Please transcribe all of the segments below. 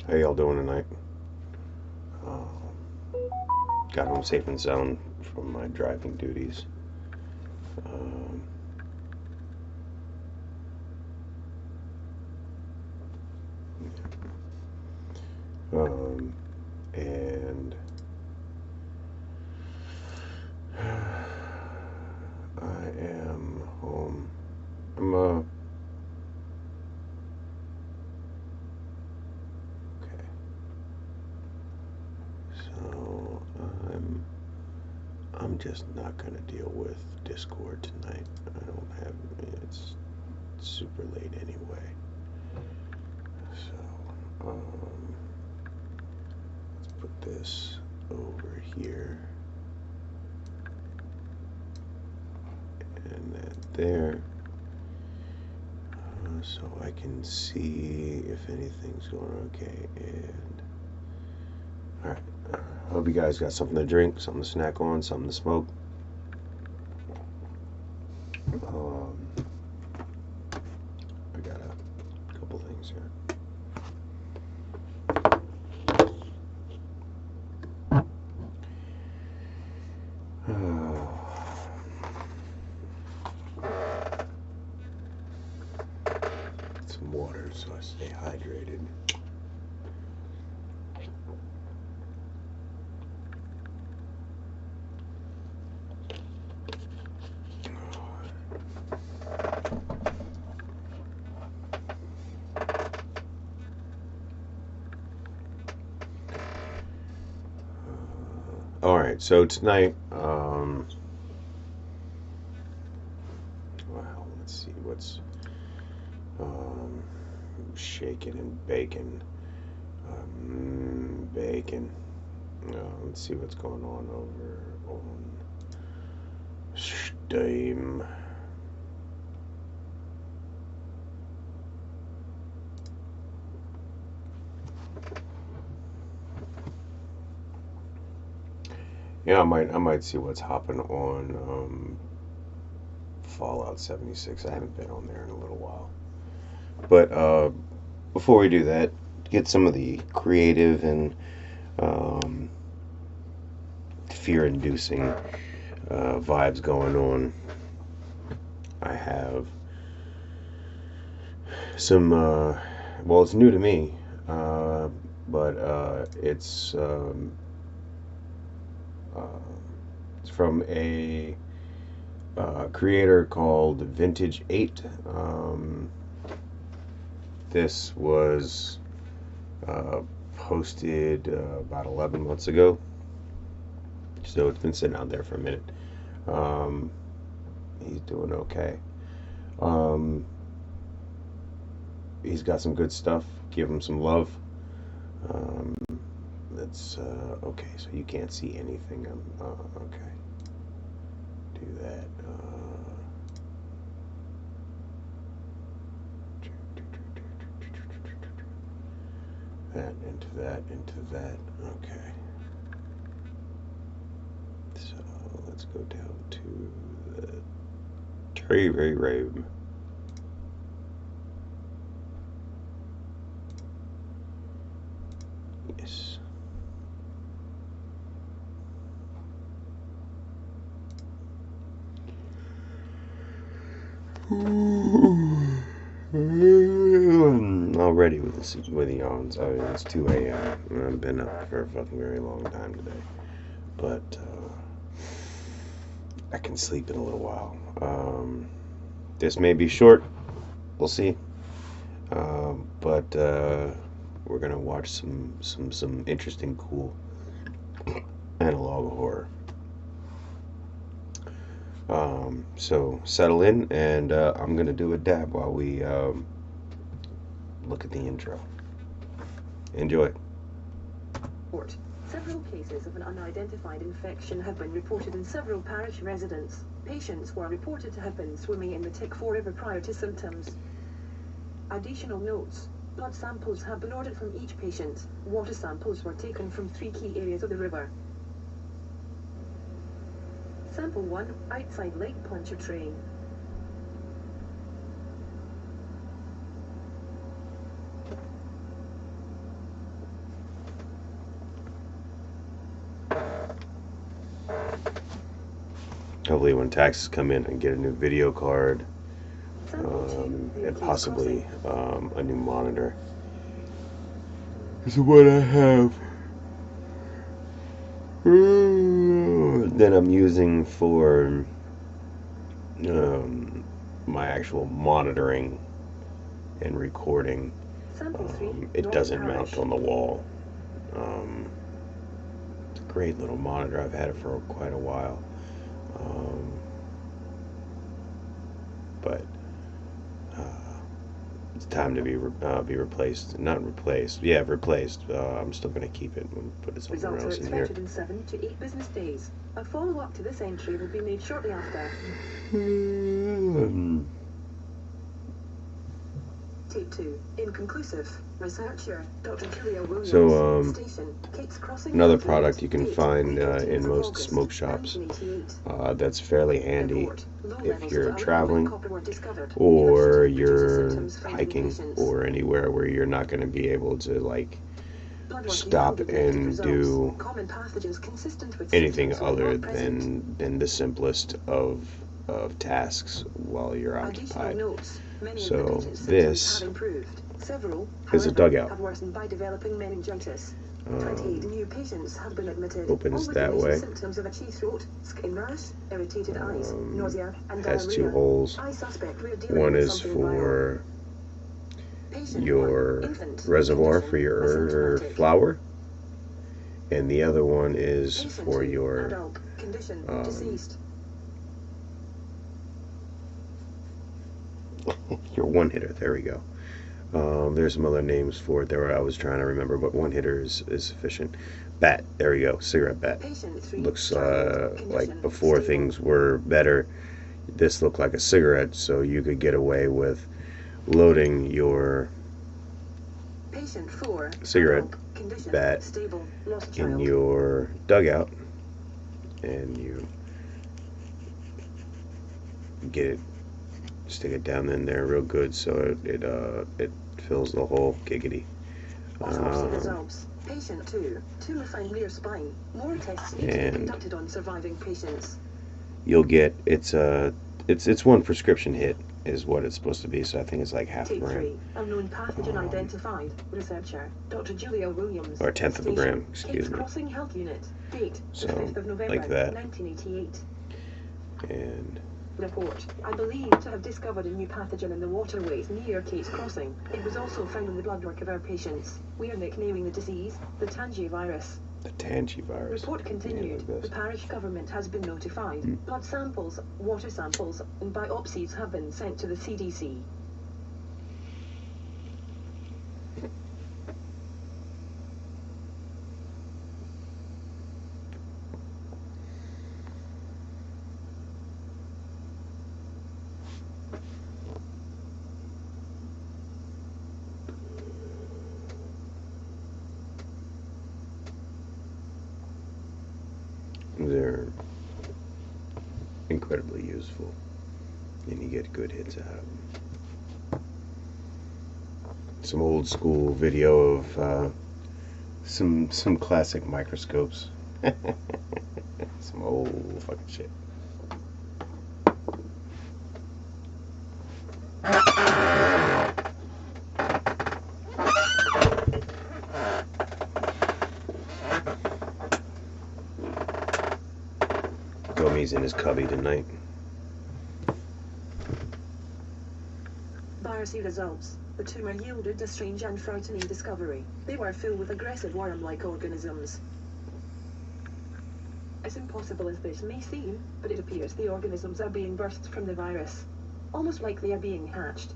How y'all doing tonight? Got home safe and sound from my driving duties. Um, and I am home. I'm okay. So I'm just not gonna deal with Discord tonight. I don't have it's super late anyway. So let's put this over here and that there, so I can see if anything's going okay. And all right, hope you guys got something to drink, something to snack on, something to smoke. I got a couple things here. Some water so I stay hydrated. All right, so tonight, well, let's see what's shaking and baking. Bacon. Let's see what's going on over on Steam. Yeah, I might see what's hopping on Fallout 76. I haven't been on there in a little while. But before we do that, get some of the creative and fear-inducing vibes going on. I have some, well, it's new to me, but it's from a creator called Vintage 8. This was posted about 11 months ago, so it's been sitting out there for a minute. He's doing okay. He's got some good stuff. Give him some love. That's okay. So you can't see anything. Okay. Do that. That into that into that. Okay. So let's go down to the Terry Room. Yes. Already with the yawns. I mean, it's 2 a.m. I've been up for a fucking very long time today, but I can sleep in a little while. This may be short. We'll see. But we're gonna watch some interesting, cool analog horror. So settle in, and I'm gonna do a dab while we look at the intro. Enjoy. Several cases of an unidentified infection have been reported in several parish residents. Patients were reported to have been swimming in the Tick-4 River prior to symptoms. Additional notes. Blood samples have been ordered from each patient. Water samples were taken from 3 key areas of the river. Sample 1, outside leg puncture tray. Hopefully when taxes come in, I can get a new video card, Sample 2, near and Kate's possibly Crossing. a new monitor. This is what I have. That I'm using for my actual monitoring and recording. Sample 3, It North doesn't Parish. mount on the wall. It's a great little monitor. I've had it for quite a while. But it's time to be replaced. Not replaced. Yeah, replaced. I'm still going to keep it and put it somewhere Results are else in here. expected in 7 to 8 business days. A follow-up to this entry will be made shortly after. Tape 2, inconclusive. Researcher, Dr. Julia Williams. So, Station, Kate's Crossing. another product you can Date, find the 13th in of most August, smoke shops 1988. that's fairly handy Report, low if levels you're of alcohol traveling and copper were discovered. or University producer you're symptoms found in hiking patients. or anywhere where you're not going to be able to like Blood work stop yielded negative and results. do Common pathogens consistent with anything symptoms were other not present. than the simplest of tasks while you're Additional occupied. notes. Many So of the patient's this symptoms have improved. Several, is a however, dugout. have worsened by developing meningitis. 28 new patients have been admitted. Opens All with that initial way. symptoms of itchy throat, skin rash, irritated eyes, nausea, and Has diarrhea. two holes. I suspect we're dealing One with is something for viral. Patient your 1, infant, reservoir condition, for your asymptomatic. flour, and the other one is Patient for 2, your adult, condition, deceased. your one hitter. There we go. There's some other names for it there I was trying to remember, but one hitter is sufficient. Bat. There we go. Cigarette bat. Patient 3, Looks child, like condition, before stable. things were better, this looked like a cigarette, so you could get away with loading your Patient 4, cigarette adult, condition, bat stable, lost in child. your dugout, and you get it, stick it down in there real good so it fills the whole giggity. Autopsy results. Patient 2, tumor found near spine. More tests need to be And conducted on surviving patients. you'll get it's one prescription hit is what it's supposed to be, so I think it's like half a Tape gram 3, unknown pathogen identified. Researcher, Dr. Julia Williams. or a tenth of a gram, Station, excuse Kate's me. Crossing Health Unit. Date, So, the 5th of November, like that. 1988. And Report, I believe to have discovered a new pathogen in the waterways near Kate's Crossing. It was also found in the bloodwork of our patients. We are nicknaming the disease the tangivirus. the tangivirus. Report continued. The parish government has been notified. Blood samples, water samples, and biopsies have been sent to the CDC. They're incredibly useful, and you get good hits out of them. Some old school video of some classic microscopes. Some old fucking shit. Gomi's in his cubby tonight. Biopsy results. The tumor yielded a strange and frightening discovery. They were filled with aggressive worm-like organisms. As impossible as this may seem, but it appears the organisms are being birthed from the virus. Almost like they are being hatched.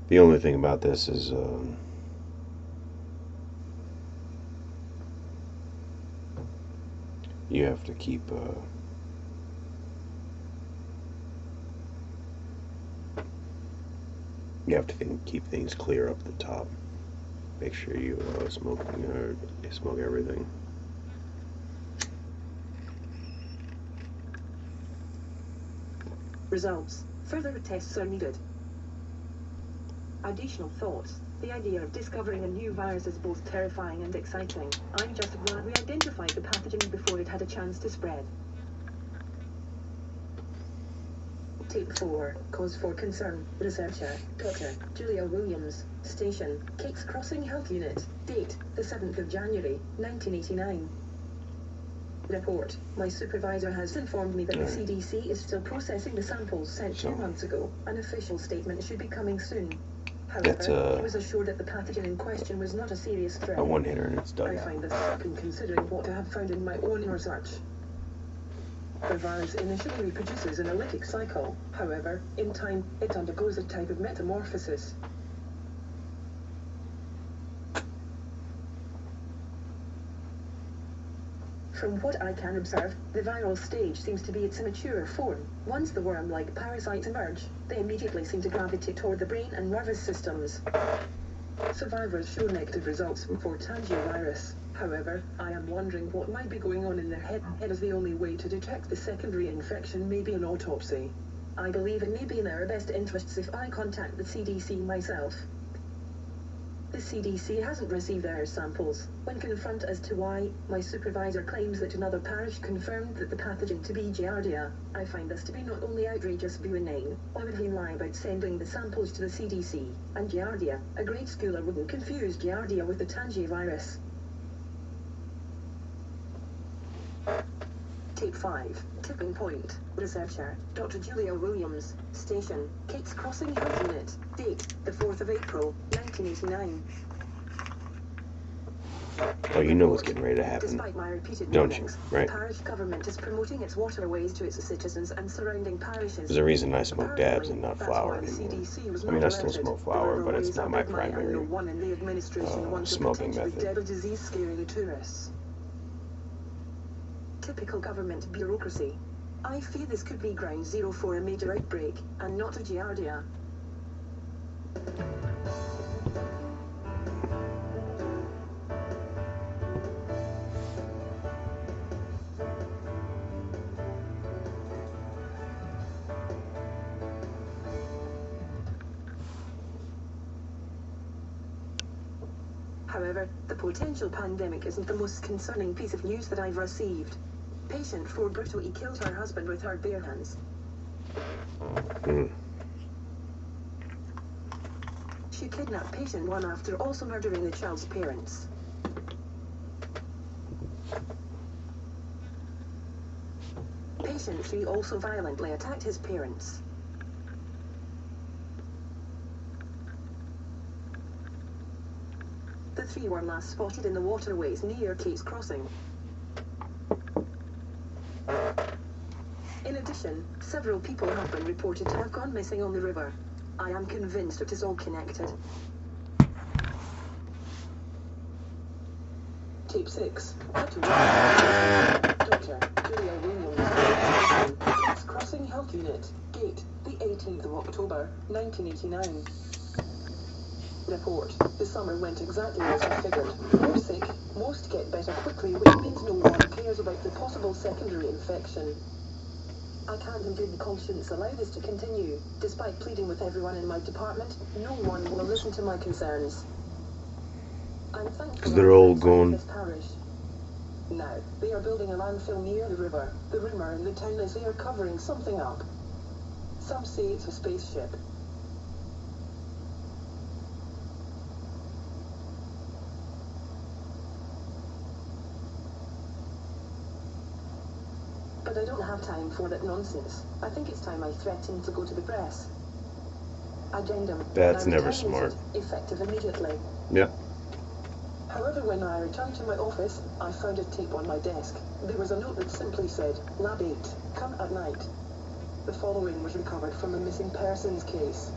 The only thing about this is you have to keep keep things clear up the top. Make sure you smoke everything. Results. Further tests are needed. Additional thoughts. The idea of discovering a new virus is both terrifying and exciting. I'm just glad we identified the pathogen before it had a chance to spread. Tape 4. Cause for concern. Researcher, Dr. Julia Williams. Station, Cake's Crossing Health Unit. Date, the 7th of January, 1989. Report. My supervisor has informed me that the CDC is still processing the samples sent 2 months ago. An official statement should be coming soon. However, he was assured that the pathogen in question was not a serious threat. A one-hitter and it's done. I find this shocking considering what I have found in my own research. The virus initially reproduces in a lytic cycle. However, in time, it undergoes a type of metamorphosis. From what I can observe, the viral stage seems to be its immature form. Once the worm-like parasites emerge, they immediately seem to gravitate toward the brain and nervous systems. Survivors show negative results for tangivirus. However, I am wondering what might be going on in their head as the only way to detect the secondary infection may be an autopsy. I believe it may be in our best interests if I contact the CDC myself. The CDC hasn't received their samples. When confronted as to why, my supervisor claims that another parish confirmed that the pathogen to be Giardia. I find this to be not only outrageous but inane. Why would he lie about sending the samples to the CDC? And Giardia, a grade schooler wouldn't confuse Giardia with the tangivirus. Tape 5. Tipping point. Researcher, Dr. Julia Williams. Station, Cake's Crossing Health Unit. Date, the 4th of April, 1989. Oh, you know what's getting ready to happen. Despite my repeated Don't you? warnings, Right? the parish government is promoting its waterways to its citizens and surrounding parishes. There's a reason I smoke dabs and not That's flower why the anymore. CDC was I mean, I not still alerted. smoke flower, The but it's waterways not are my led by primary no one in the administration wants to smoking potentially method. deadly disease scaring the tourists. Typical government bureaucracy. I fear this could be ground zero for a major outbreak, and not a Giardia. However, the potential pandemic isn't the most concerning piece of news that I've received. Patient 4 brutally killed her husband with her bare hands. She kidnapped patient 1 after also murdering the child's parents. Patient 3 also violently attacked his parents. The 3 were last spotted in the waterways near Cake's Crossing. In addition, several people have been reported to have gone missing on the river. I am convinced it is all connected. Tape 6. Dr. Julia Williams. Cake's Crossing Health Unit. Date, the 18th of October, 1989. Report. The summer went exactly as I figured. More sick, most get better quickly, which means no one cares about the possible secondary infection. I can't in good conscience allow this to continue. Despite pleading with everyone in my department, no one will listen to my concerns. I'm thankful because they're all gone. this parish. Now, they are building a landfill near the river. The rumor in the town is they are covering something up. Some say it's a spaceship. But I don't have time for that nonsense. I think it's time I threaten to go to the press. Addendum. That's never smart. Effective immediately. Yep. However, when I returned to my office, I found a tape on my desk. There was a note that simply said, Lab 8, come at night. The following was recovered from a missing persons case.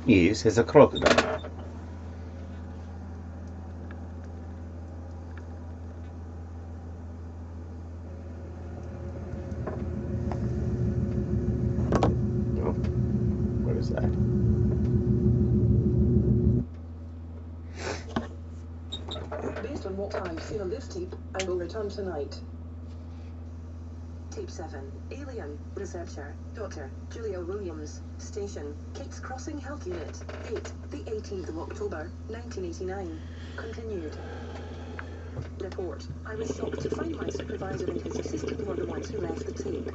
Yes, it's a crocodile. Oh, what is that? Based on what I've seen on this tape, I will return tonight. Tape 7. Alien. Researcher. Dr. Julia Williams. Station. Kate's Crossing Health Unit. Date. The 18th of October, 1989. Continued. Report. I was shocked to find my supervisor and his assistant were the ones who left the tape.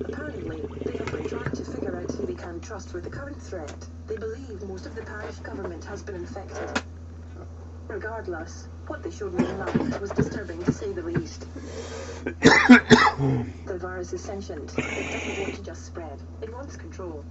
Apparently, they have been trying to figure out who they can trust with the current threat. They believe most of the parish government has been infected. Regardless, what they showed me online was disturbing to say the least. The virus is sentient. It doesn't want to just spread. It wants control.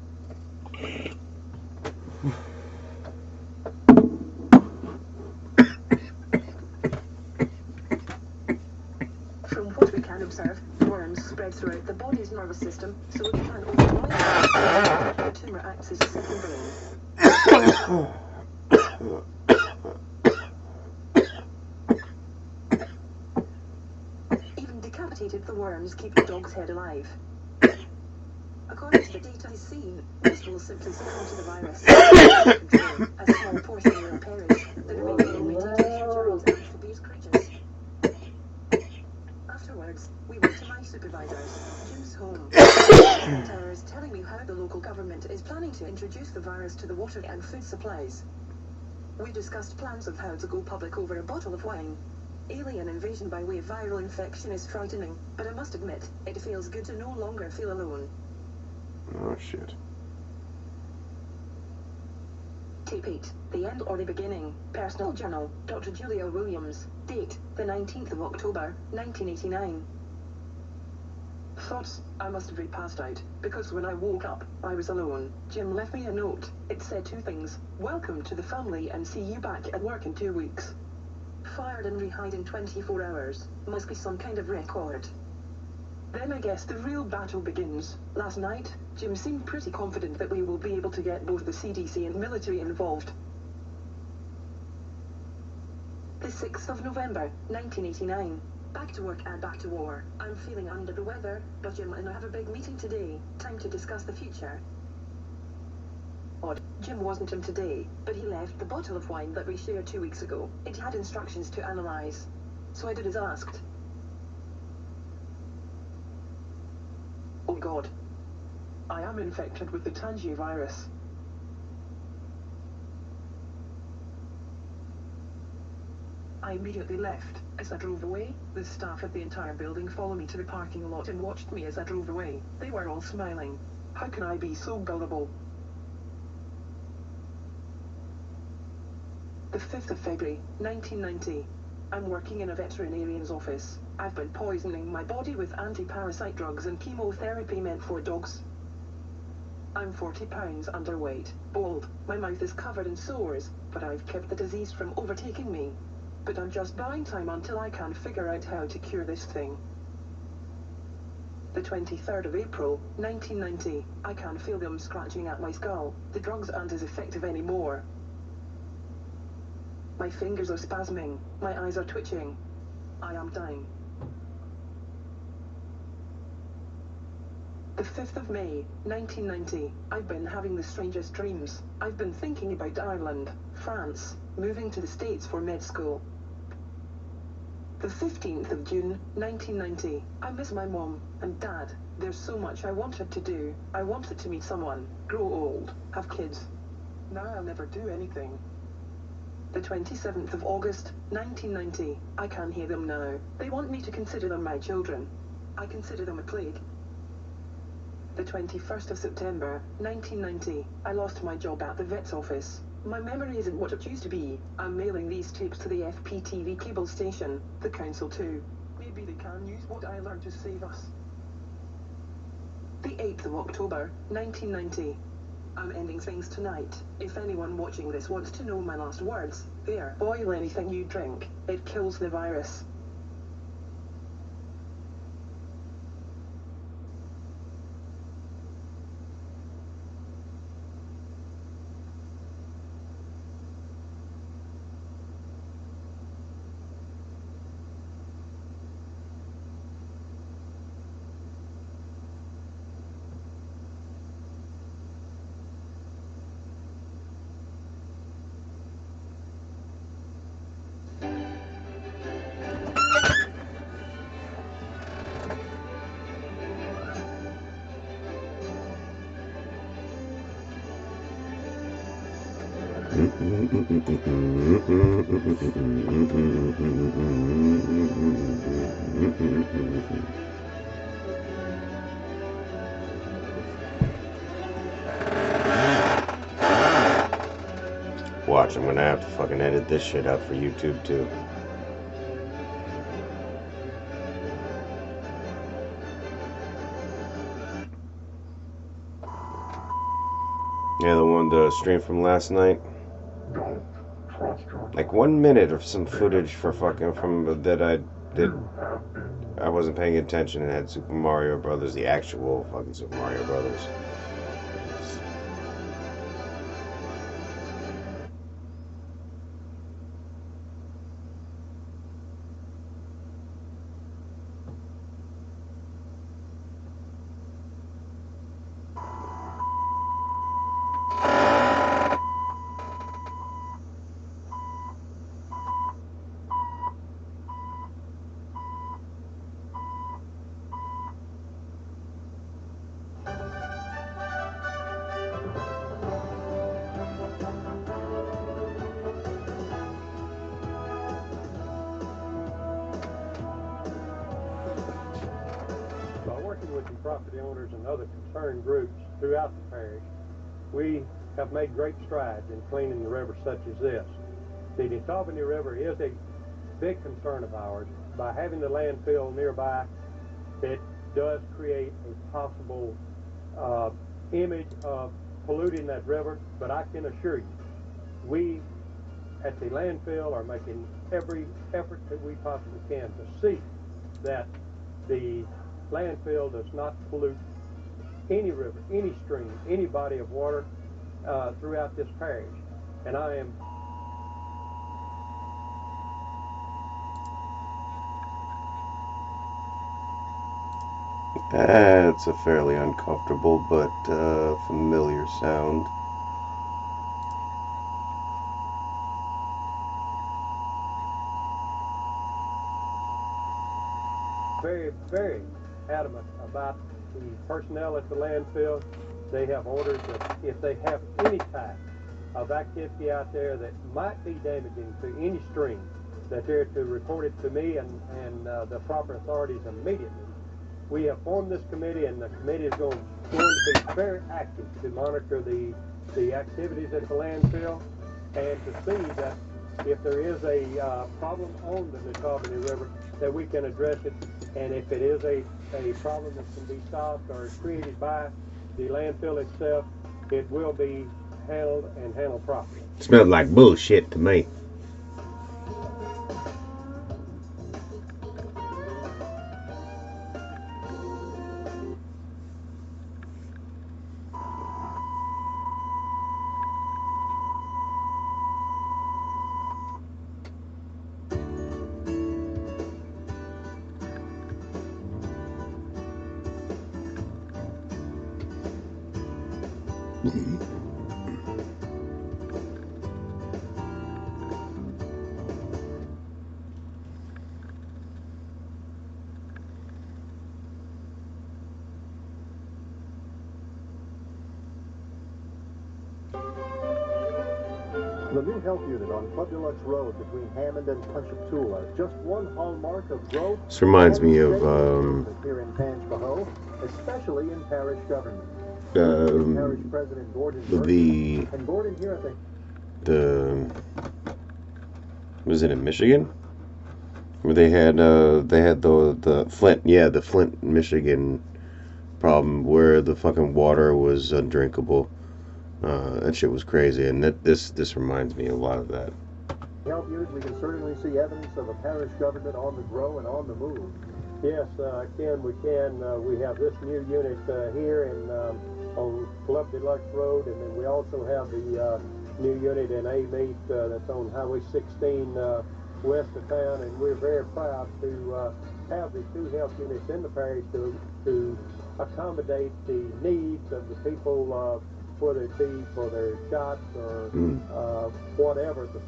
From what we can observe, worms spread throughout the body's nervous system, so it can override the tumor acts as a second brain. Even decapitated the worms keep the dog's head alive. According to the data he's seen, most will simply succumb to the virus. A small portion will perish. The remaining will be taken to giant amphibious creatures. Afterwards, we went to my supervisor's, Jim's home. Tellers telling me how the local government is planning to introduce the virus to the water and food supplies. We discussed plans of how to go public over a bottle of wine. Alien invasion by way of viral infection is frightening, but I must admit, it feels good to no longer feel alone. Oh, shit. Tape 8. The End or the Beginning. Personal Journal. Dr. Julia Williams. Date. The 19th of October, 1989. Thoughts. I must have been passed out, because when I woke up, I was alone. Jim left me a note. It said two things. Welcome to the family and see you back at work in 2 weeks. Fired and rehired in 24 hours. Must be some kind of record. Then I guess the real battle begins. Last night, Jim seemed pretty confident that we will be able to get both the CDC and military involved. The 6th of November, 1989. Back to work and back to war. I'm feeling under the weather, but Jim and I have a big meeting today. Time to discuss the future. Odd. Jim wasn't in today, but he left the bottle of wine that we shared 2 weeks ago. It had instructions to analyze. So I did as asked. Oh God. I am infected with the Tangier virus. I immediately left. As I drove away, the staff at the entire building followed me to the parking lot and watched me as I drove away. They were all smiling. How can I be so gullible? The 5th of February, 1990. I'm working in a veterinarian's office. I've been poisoning my body with anti-parasite drugs and chemotherapy meant for dogs. I'm 40 pounds underweight, bald, my mouth is covered in sores, but I've kept the disease from overtaking me. But I'm just buying time until I can figure out how to cure this thing. The 23rd of April, 1990. I can feel them scratching at my skull. The drugs aren't as effective anymore. My fingers are spasming. My eyes are twitching. I am dying. The 5th of May, 1990. I've been having the strangest dreams. I've been thinking about Ireland, France, moving to the States for med school. The 15th of June, 1990. I miss my mom and dad. There's so much I wanted to do. I wanted to meet someone, grow old, have kids. Now I'll never do anything. The 27th of August, 1990. I can hear them now. They want me to consider them my children. I consider them a plague. The 21st of September, 1990. I lost my job at the vet's office. My memory isn't what it used to be. I'm mailing these tapes to the FPTV cable station, the council too. Maybe they can use what I learned to save us. The 8th of October, 1990. I'm ending things tonight. If anyone watching this wants to know my last words, there. Boil anything you drink. It kills the virus. Watch, I'm gonna have to fucking edit this shit out for YouTube too. Yeah, the stream from last night. Like 1 minute of some footage for fucking from that I did. I wasn't paying attention and had Super Mario Brothers, the actual fucking Super Mario Brothers. Property owners and other concerned groups throughout the parish, we have made great strides in cleaning the river such as this. The Nesaucony River is a big concern of ours. By having the landfill nearby, it does create a possible image of polluting that river, but I can assure you, we at the landfill are making every effort that we possibly can to see that the landfill does not pollute any river, any stream, any body of water throughout this parish. And I am That's a fairly uncomfortable but familiar sound. very, very adamant about the personnel at the landfill. They have ordered that if they have any type of activity out there that might be damaging to any stream, that they're to report it to me and the proper authorities immediately. We have formed this committee, and the committee is going to be very active to monitor the activities at the landfill and to see that if there is a problem on the Nesaucony River, that we can address it. And if it is a problem that can be solved or created by the landfill itself, it will be handled properly. Smelled like bullshit to me. The new health unit on Club Deluxe Road between Hammond and Ponchatoula is just one hallmark of growth. This reminds me of here in Tangipahoa, especially in parish government. parish president Gordon and Gordon here at the was it in Michigan where they had the Flint, the Flint, Michigan problem where the fucking water was undrinkable. That shit was crazy, and this reminds me a lot of that. Health unit, we can certainly see evidence of a parish government on the grow and on the move. Yes, Ken, we can. We have this new unit here on Club Deluxe Road, and then we also have the new unit in A-Meat that's on Highway 16 west of town, and we're very proud to have the two health units in the parish to accommodate the needs of the people, whether it be for their shots or whatever the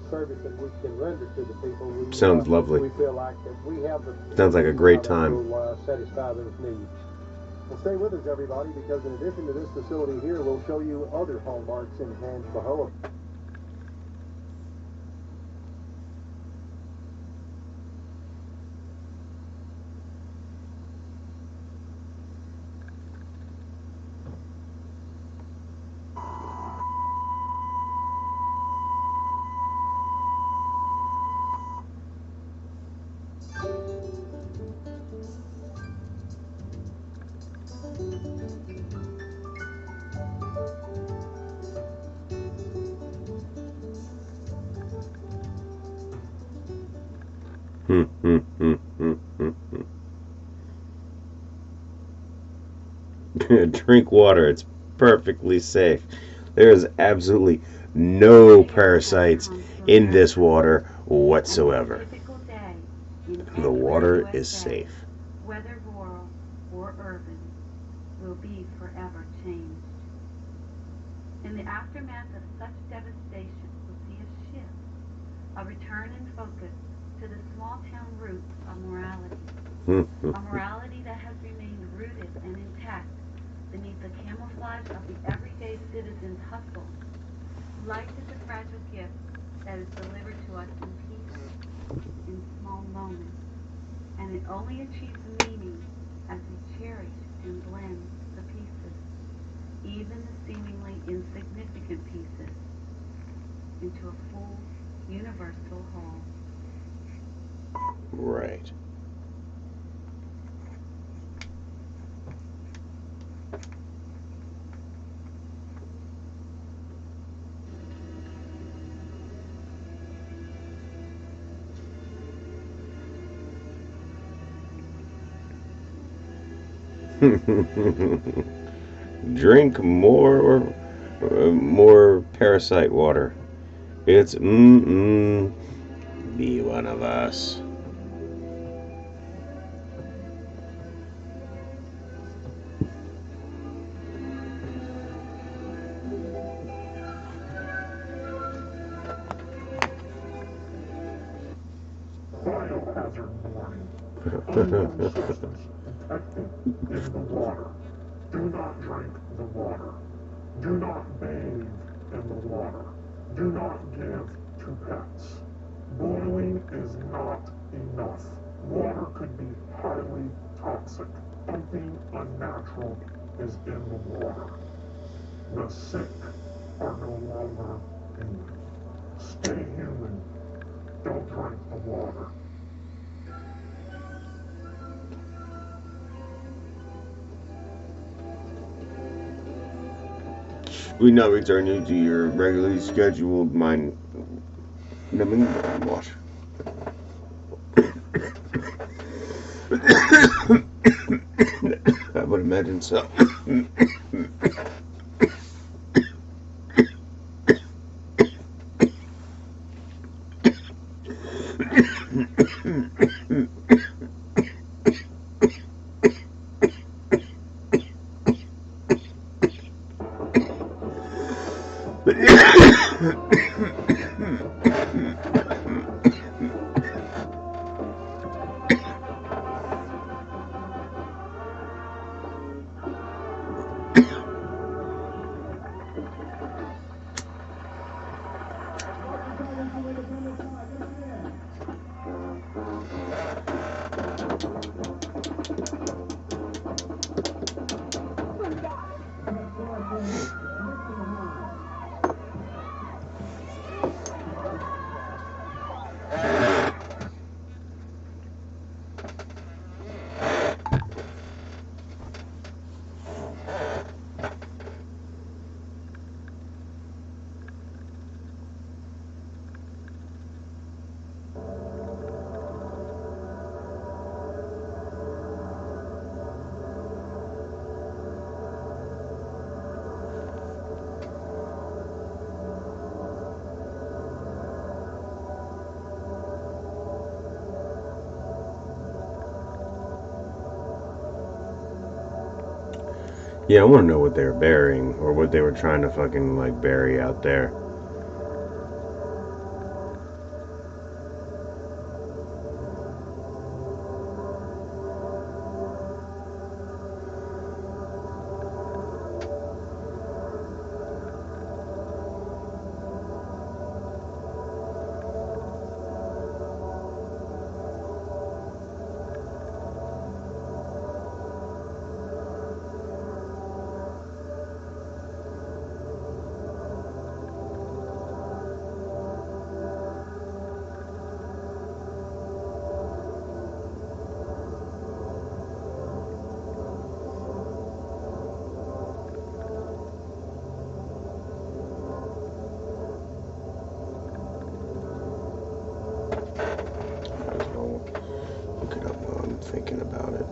service that we can render to the people. Sounds lovely. We feel like that we have the Sounds like a great time. that will satisfy those needs. Well, stay with us, everybody, because in addition to this facility here, we'll show you other hallmarks in Tangipahoa. Drink water. It's perfectly safe. There is absolutely no parasites in this water whatsoever. The water is safe. Whether rural or urban, will be forever changed. In the aftermath of such devastation, we'll see a shift, a return in focus to the small town roots of morality. A morality that has remained rooted and intact beneath the camouflage of the everyday citizen's hustle. Life is a fragile gift that is delivered to us in peace, in small moments, and it only achieves meaning as we cherish and blend the pieces, even the seemingly insignificant pieces, into a full, universal whole. Right. Drink more parasite water. It's be one of us. Biohazard warning. Unknown substance detected in the water. Do not drink the water. Do not bathe in the water. Do not give to pets. Boiling is not enough. Water could be highly toxic. Something unnatural is in the water. The sick are no longer human. Stay human. Don't drink the water. We now return you to your regularly scheduled mind numbing watch. I would imagine so. Yeah, I want to know what they were burying or what they were trying to fucking like bury out there. Might as well look it up while I'm thinking about it.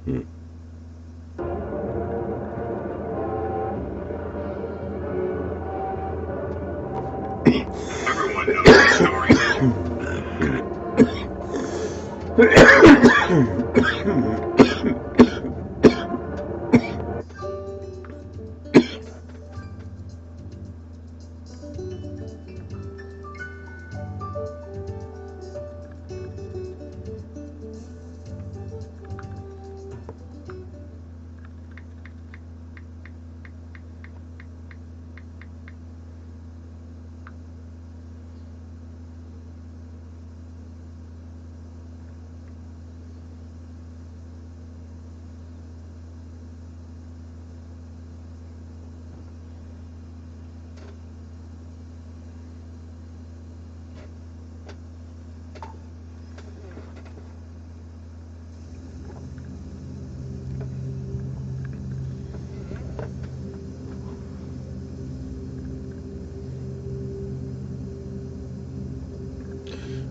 Hmm. Everyone knows the story.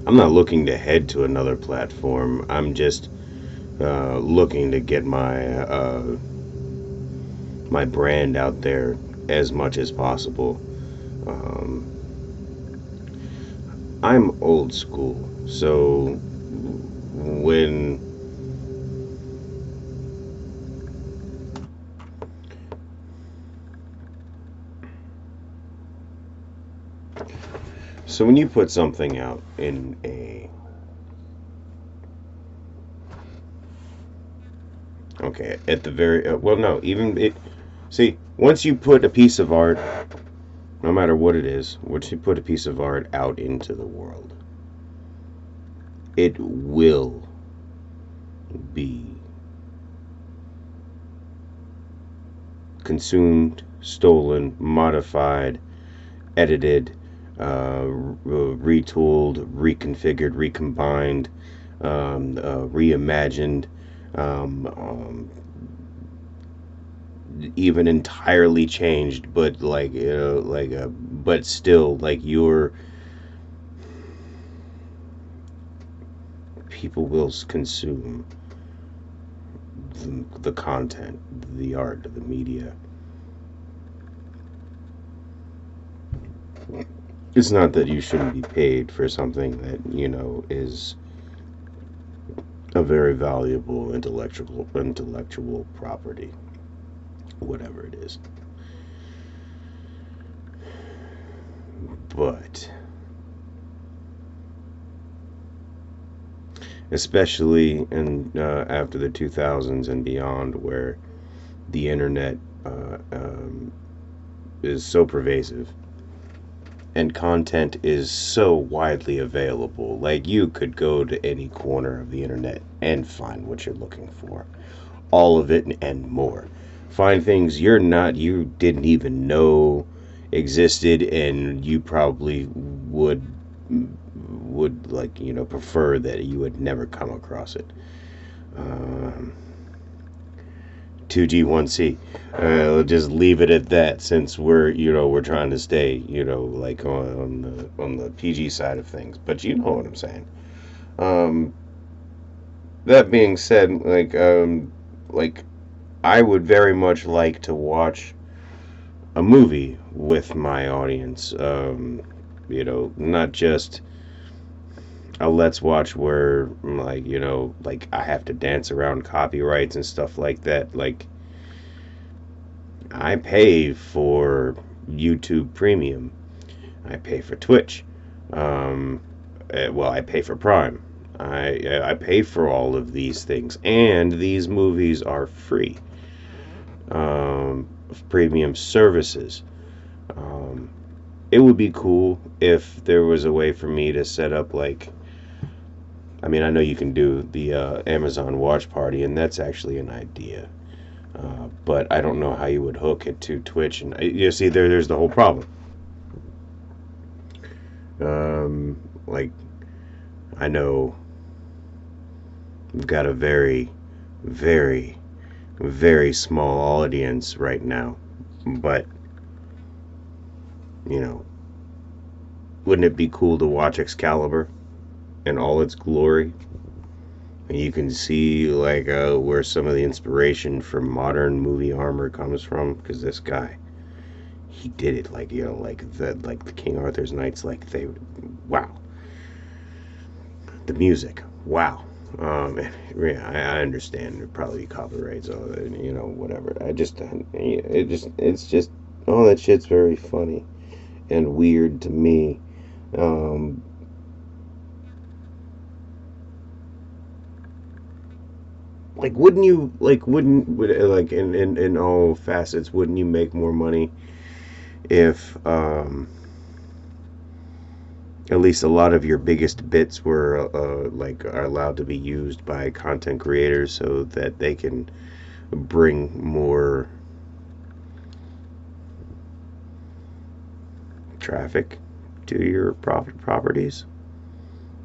I'm not looking to head to another platform. I'm just looking to get my brand out there as much as possible. Um, I'm old school, so when when you put something out in a okay at the very well no even it see once you put a piece of art, no matter what it is, once you put a piece of art out into the world, it will be consumed, stolen, modified, edited, retooled, reconfigured, recombined, reimagined, um, um, even entirely changed, but like but still like your people will consume the content, the art, the media. It's not that you shouldn't be paid for something that is a very valuable intellectual property, whatever it is. But especially in after the 2000s and beyond, where the internet is so pervasive, and content is so widely available. Like, you could go to any corner of the internet and find what you're looking for. All of it and more. Find things you didn't even know existed, and you probably would like, prefer that you would never come across it. Um, 2G 1C. We'll just leave it at that, since we're trying to stay, like on the PG side of things. But you know what I'm saying. Um, that being said, like I would very much like to watch a movie with my audience. Not just a let's watch where, like I have to dance around copyrights and stuff like that. Like, I pay for YouTube Premium. I pay for Twitch. Well, I pay for Prime. I pay for all of these things, and these movies are free. Premium services. It would be cool if there was a way for me to set up, like, I mean, I know you can do the Amazon Watch Party, and that's actually an idea. But I don't know how you would hook it to Twitch, and you see, there's the whole problem. Like, I know we've got a very, very, very small audience right now, but wouldn't it be cool to watch Excalibur in all its glory? And you can see, like, where some of the inspiration for modern movie armor comes from, because this guy, he did it. Like, like the King Arthur's Knights, like, wow. The music, wow. Yeah, I understand there'd probably be copyrights, whatever. It's just all that shit's very funny and weird to me. Like, in all facets, wouldn't you make more money if at least a lot of your biggest bits were are allowed to be used by content creators, so that they can bring more traffic to your properties?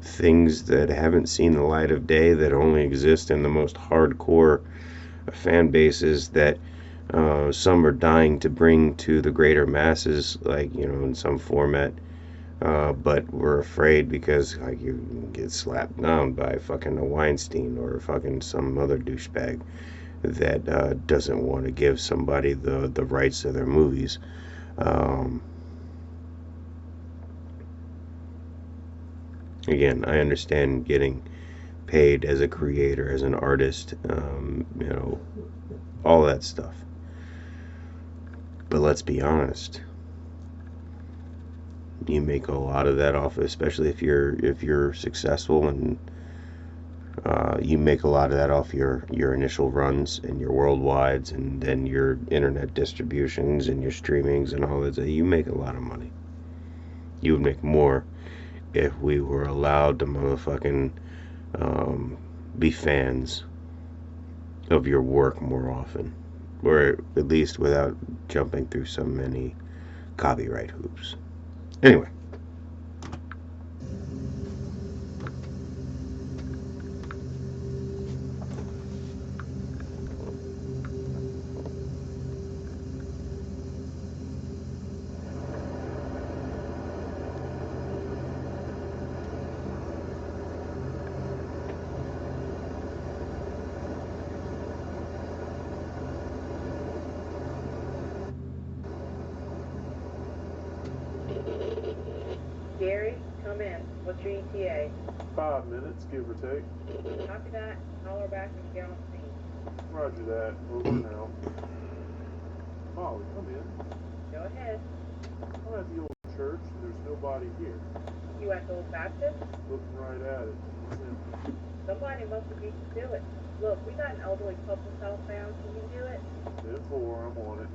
Things that haven't seen the light of day, that only exist in the most hardcore fan bases, that some are dying to bring to the greater masses, like, in some format. But we're afraid because, like, you get slapped down by fucking a Weinstein or fucking some other douchebag that doesn't want to give somebody the rights to their movies. Again, I understand getting paid as a creator, as an artist, all that stuff. But let's be honest. You make a lot of that off, especially if you're successful, and you make a lot of that off your initial runs and your worldwides, and then your internet distributions and your streamings and all that. You make a lot of money. You would make more if we were allowed to motherfucking be fans of your work more often, or at least without jumping through so many copyright hoops. Anyway. Gary, come in. What's your ETA? 5 minutes, give or take. Copy that. Holler back and get on scene. Roger that. Over now. Molly, come in. Go ahead. I'm at the old church, and there's nobody here. You at the Old Baptist? Looking right at it. It's empty. Somebody must have beat you to it. Look, we got an elderly couple southbound. Can you do it? 10-4, I'm on it.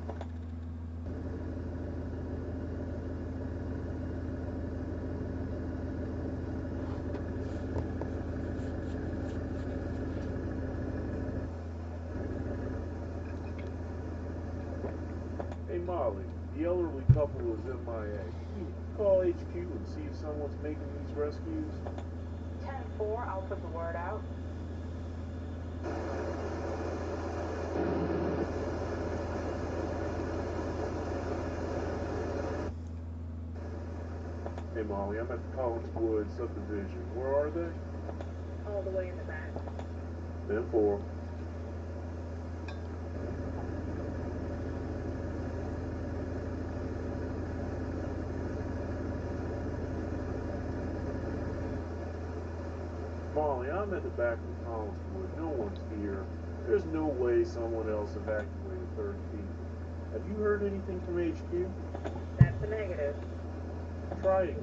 Molly, the elderly couple is MIA. Can you call HQ and see if someone's making these rescues? 10-4, I'll put the word out. Hey Molly, I'm at the Collinswood subdivision. Where are they? All the way in the back. 10-4. Molly, I'm at the back of Collinswood. No one's here. There's no way someone else evacuated 30 people. Have you heard anything from HQ? That's a negative. Try it.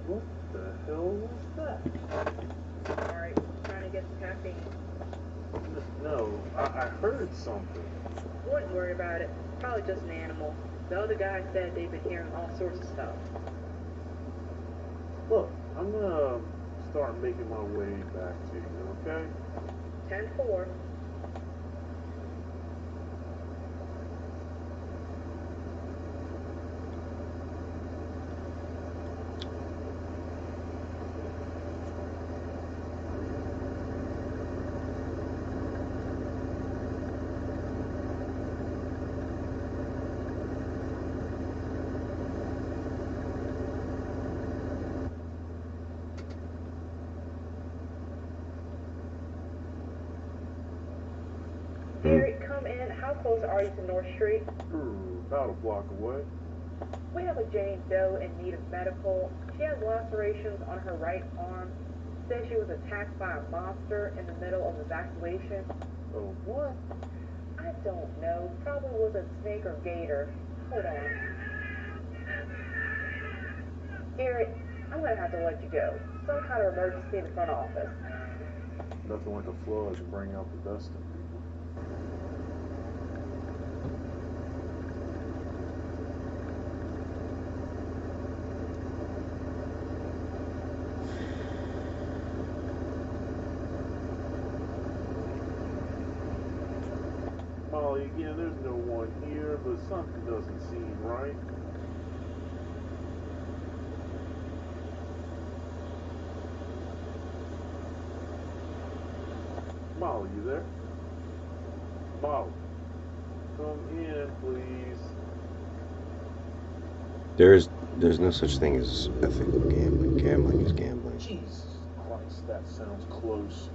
What the hell was that? Sorry, trying to get some caffeine. No, I heard something. Wouldn't worry about it. Probably just an animal. The other guy said they've been hearing all sorts of stuff. Look, I'm gonna start making my way back to you, okay? 10-4. Gary, come in. How close are you to North Street? About a block away. We have a Jane Doe in need of medical. She has lacerations on her right arm. Says she was attacked by a monster in the middle of evacuation. Oh, what? I don't know. Probably was a snake or gator. Hold on. Gary, I'm gonna have to let you go. Some kind of emergency in the front office. Nothing like a flood to bring out the best in people. Molly, again, there's no one here, but something doesn't seem right. Molly, you there? Molly, come in, please. There's no such thing as ethical gambling. Gambling is gambling. Jesus Christ, that sounds close.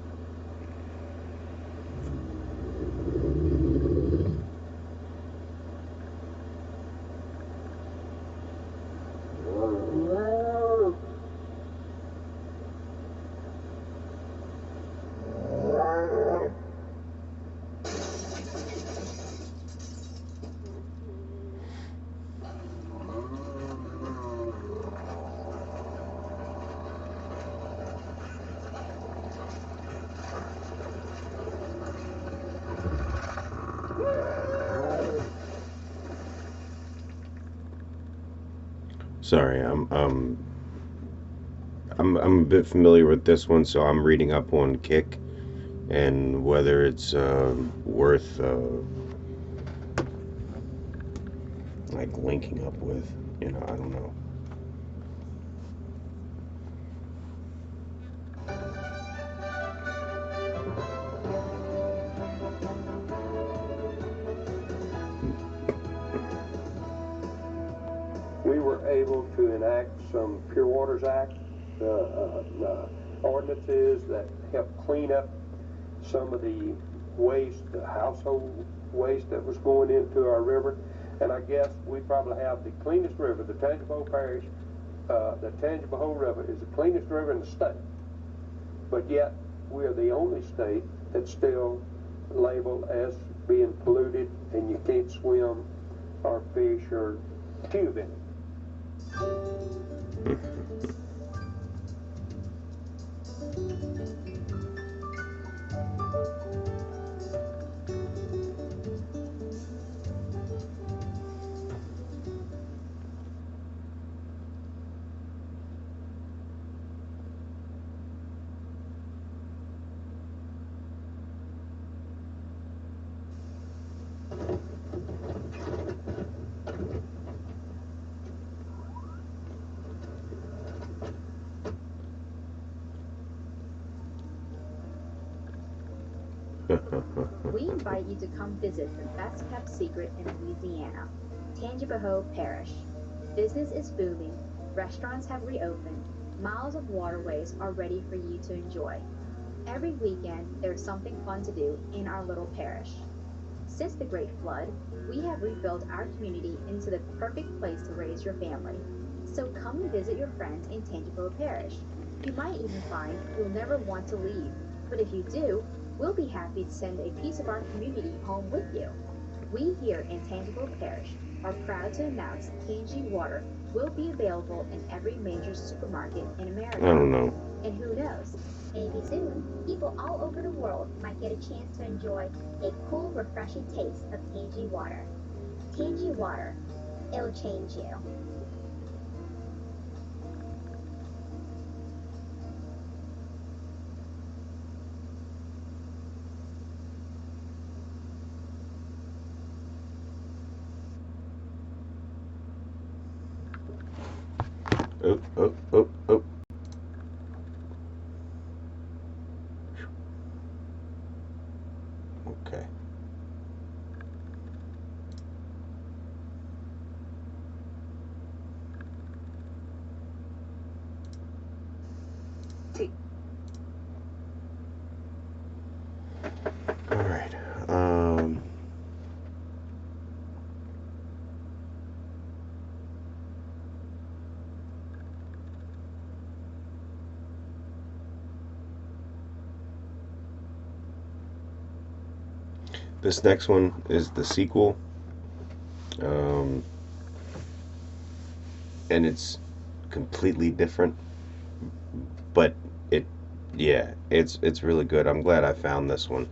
Sorry, I'm a bit familiar with this one, so I'm reading up on Kick and whether it's worth like linking up with. You know, I don't know. We were able to enact some Pure Waters Act ordinances that help clean up some of the waste, the household waste that was going into our river. And I guess we probably have the cleanest river. The Tangipahoa Parish, the Tangipahoa River is the cleanest river in the state. But yet, we're the only state that's still labeled as being polluted, and you can't swim or fish or tube in it. We invite you to come visit the best kept secret in Louisiana, Tangipahoa Parish. Business is booming, restaurants have reopened, miles of waterways are ready for you to enjoy. Every weekend, there's something fun to do in our little parish. Since the Great Flood, we have rebuilt our community into the perfect place to raise your family. So come and visit your friends in Tangipahoa Parish. You might even find you'll never want to leave, but if you do, we'll be happy to send a piece of our community home with you. We here in Tangipahoa Parish are proud to announce Tangi Water will be available in every major supermarket in I America. don't know. And who knows, maybe soon, people all over the world might get a chance to enjoy a cool, refreshing taste of Tangi Water. Tangi Water, it'll change you. Oh, oh, oh, oh. Okay. All right. This next one is the sequel, um, and it's completely different, but it, yeah, it's really good. I'm glad I found this one.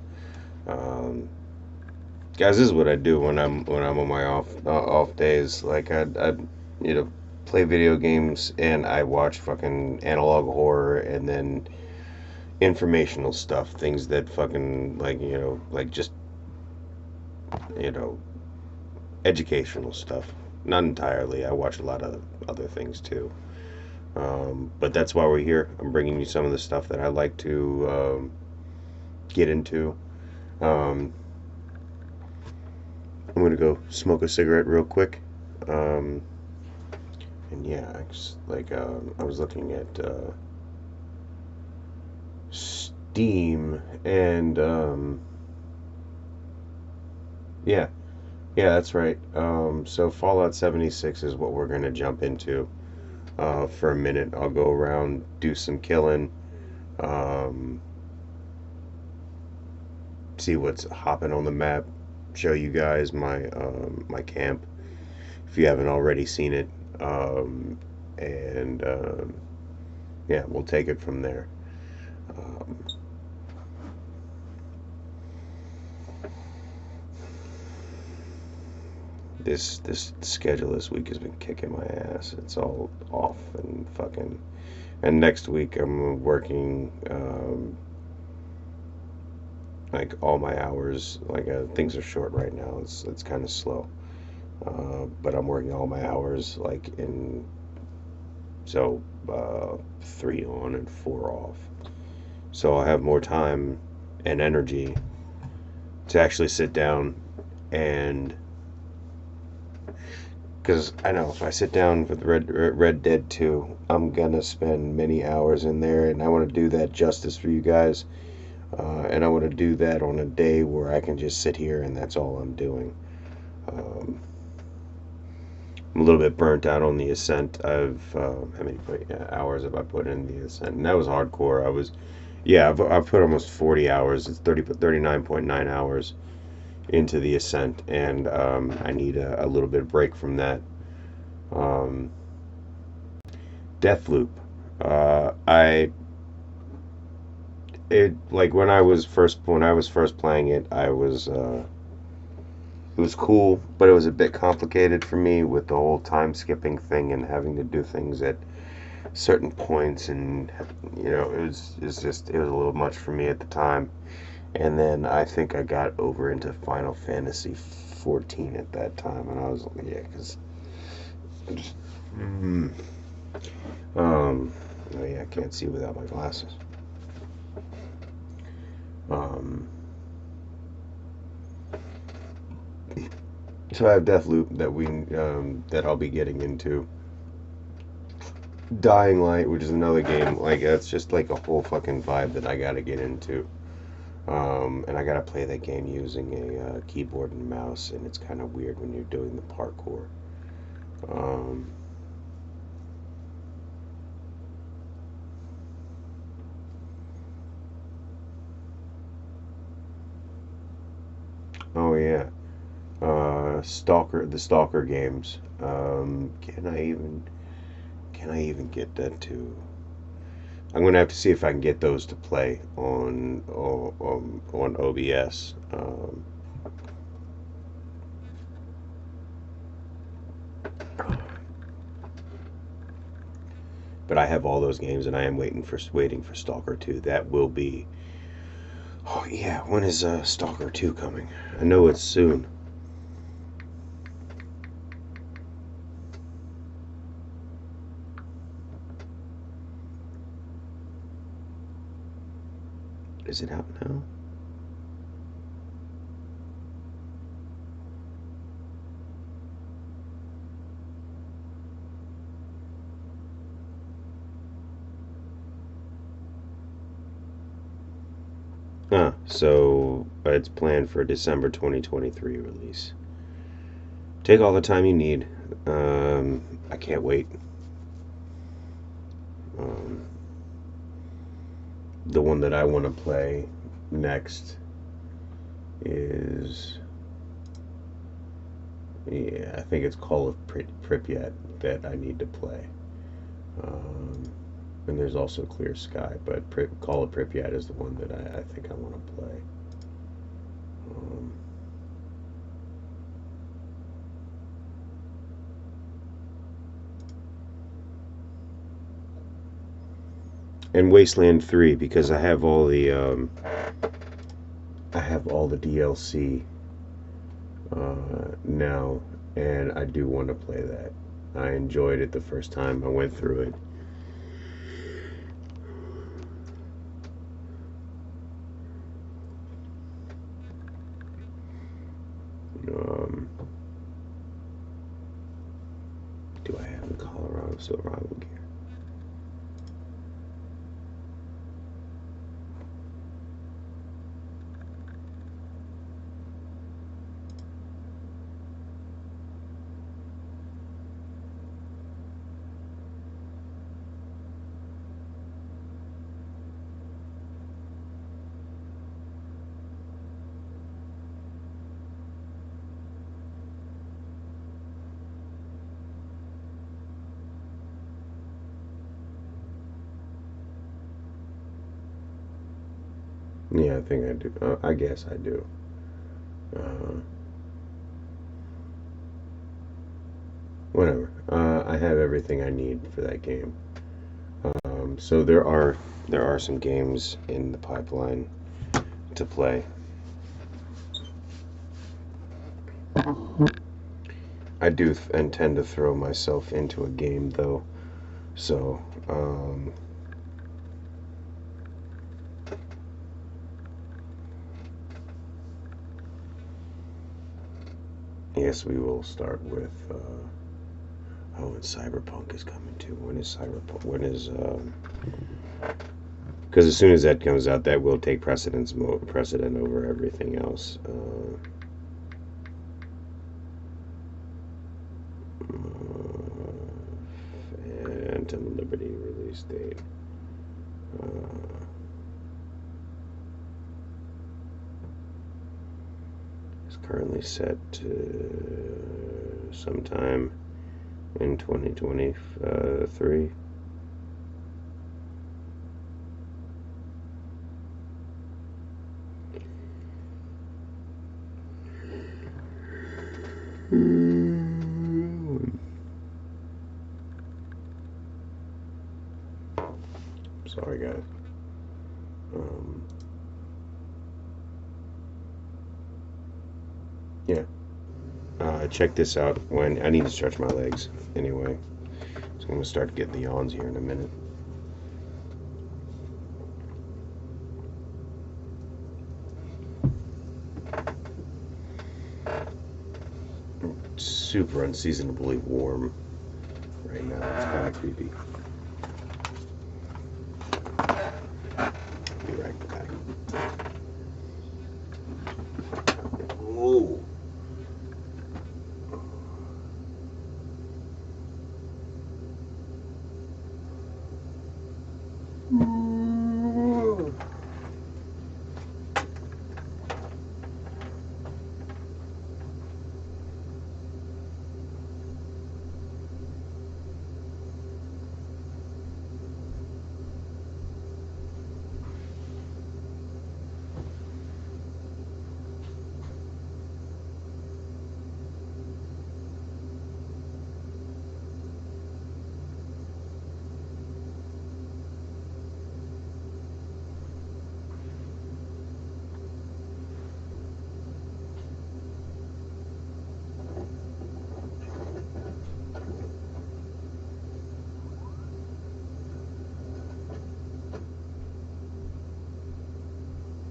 Um, Guys, this is what I do when I'm on my off days. Like I you know play video games and I watch fucking analog horror and then informational stuff, things that fucking like just you know educational stuff. Not entirely. I watch a lot of other things too. But that's why we're here. I'm bringing you some of the stuff that I like to get into. Um, I'm gonna go smoke a cigarette real quick. Um, and yeah, I was looking at Steam, and yeah, yeah, that's right. So Fallout 76 is what we're gonna jump into for a minute. I'll go around, do some killing, um, see what's hopping on the map, show you guys my camp if you haven't already seen it, and yeah, we'll take it from there. Um, this schedule this week has been kicking my ass. It's all off and fucking. And next week I'm working like all my hours. Like things are short right now. It's kind of slow. But I'm working all my hours like in so 3 on and 4 off. So I'll have more time and energy to actually sit down and because I know if I sit down with Red Dead 2, I'm gonna spend many hours in there, and I want to do that justice for you guys, and I want to do that on a day where I can just sit here and that's all I'm doing. Um, I'm a little bit burnt out on the Ascent. How many hours have I put in the Ascent? And that was hardcore. I've put almost 40 hours. It's 39.9 hours into the Ascent, and I need a little bit of break from that. Um, Deathloop. I it like when I was first playing it, it was cool, but it was a bit complicated for me with the whole time skipping thing and having to do things at certain points, and it was a little much for me at the time. And then I think I got over into Final Fantasy 14 at that time, and I was yeah, because just oh yeah, I can't see without my glasses. Um, also have Deathloop that I'll be getting into. Dying Light, which is another game, like that's just like a whole fucking vibe that I gotta get into. And I gotta play that game using a keyboard and mouse, and it's kind of weird when you're doing the parkour. Um, oh yeah, the Stalker games. Can I even get that to? I'm gonna have to see if I can get those to play on OBS. But I have all those games, and I am waiting for Stalker 2. That will be. Oh yeah, when is Stalker 2 coming? I know it's soon. Is it out now? So it's planned for December 2023 release. Take all the time you need. I can't wait. The one that I want to play next is, yeah, I think it's Call of Pripyat that I need to play. And there's also Clear Sky, but Call of Pripyat is the one that I think I want to play. And Wasteland 3, because I have all the DLC now, and I do want to play that. I enjoyed it the first time I went through it. Do I have the Colorado survival gear? Yeah, I think I do. I guess I do. Whatever. I have everything I need for that game. So there are some games in the pipeline to play. I do intend to throw myself into a game though. So yes, we will start with. Oh, and Cyberpunk is coming too. When is Cyberpunk? When is? Because as soon as that comes out, that will take precedent over everything else. Phantom Liberty release date. Is currently set to sometime in 2023. Sorry, guys. Yeah. Check this out. When I need to stretch my legs anyway, so I'm gonna start getting the yawns here in a minute. super unseasonably warm right now. It's kind of creepy. Be right back. Oh.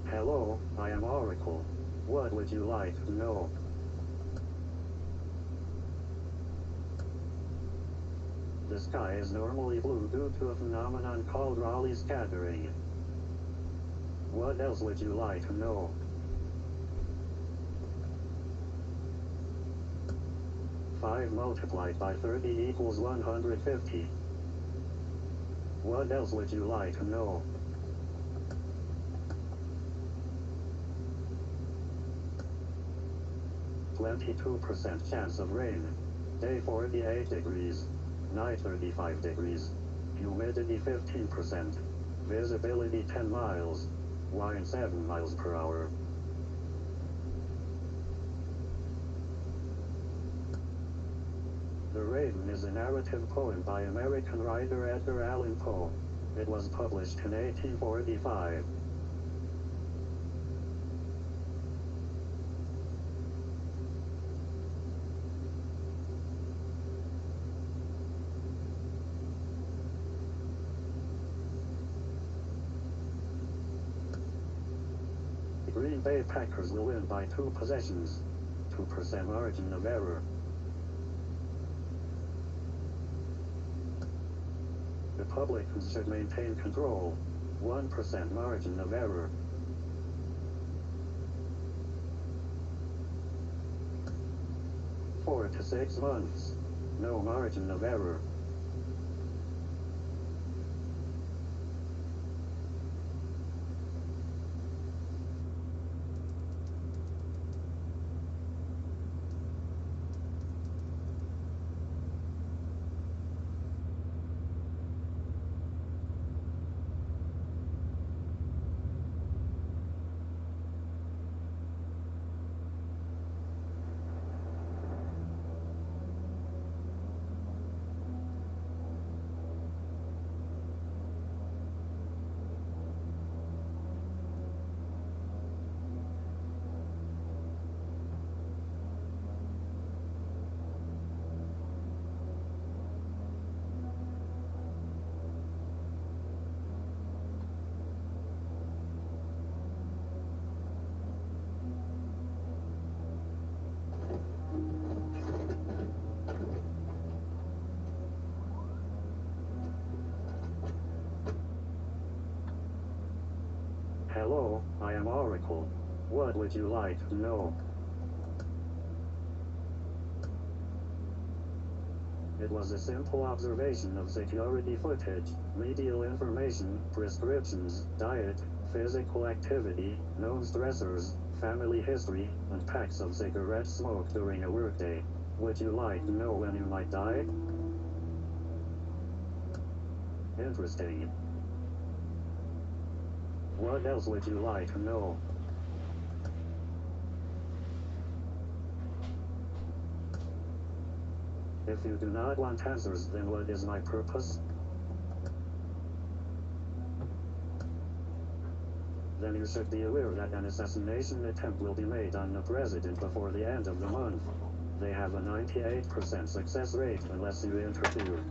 Hello, I am Oracle. What would you like to know? The sky is normally blue due to a phenomenon called Rayleigh scattering. What else would you like to know? Five multiplied by 30 equals 150. What else would you like to know? %, chance of rain. Day 48 degrees. Night 35 degrees. Humidity 15%. Visibility 10 miles. Wind 7 miles per hour. The Raven is a narrative poem by American writer Edgar Allan Poe. It was published in 1845. Green Bay Packers will win by 2 possessions. 2% margin of error. Republicans should maintain control. 1% margin of error. Four to 6 months. No margin of error. Hello, I am Oracle. What would you like to know? It was a simple observation of security footage, medial information, prescriptions, diet, physical activity, known stressors, family history, and packs of cigarette smoke during a workday. Would you like to know when you might die? Interesting. What else would you like to know? If you do not want answers, then what is my purpose? Then you should be aware that an assassination attempt will be made on the president before the end of the month. They have a 98% success rate unless you interfere.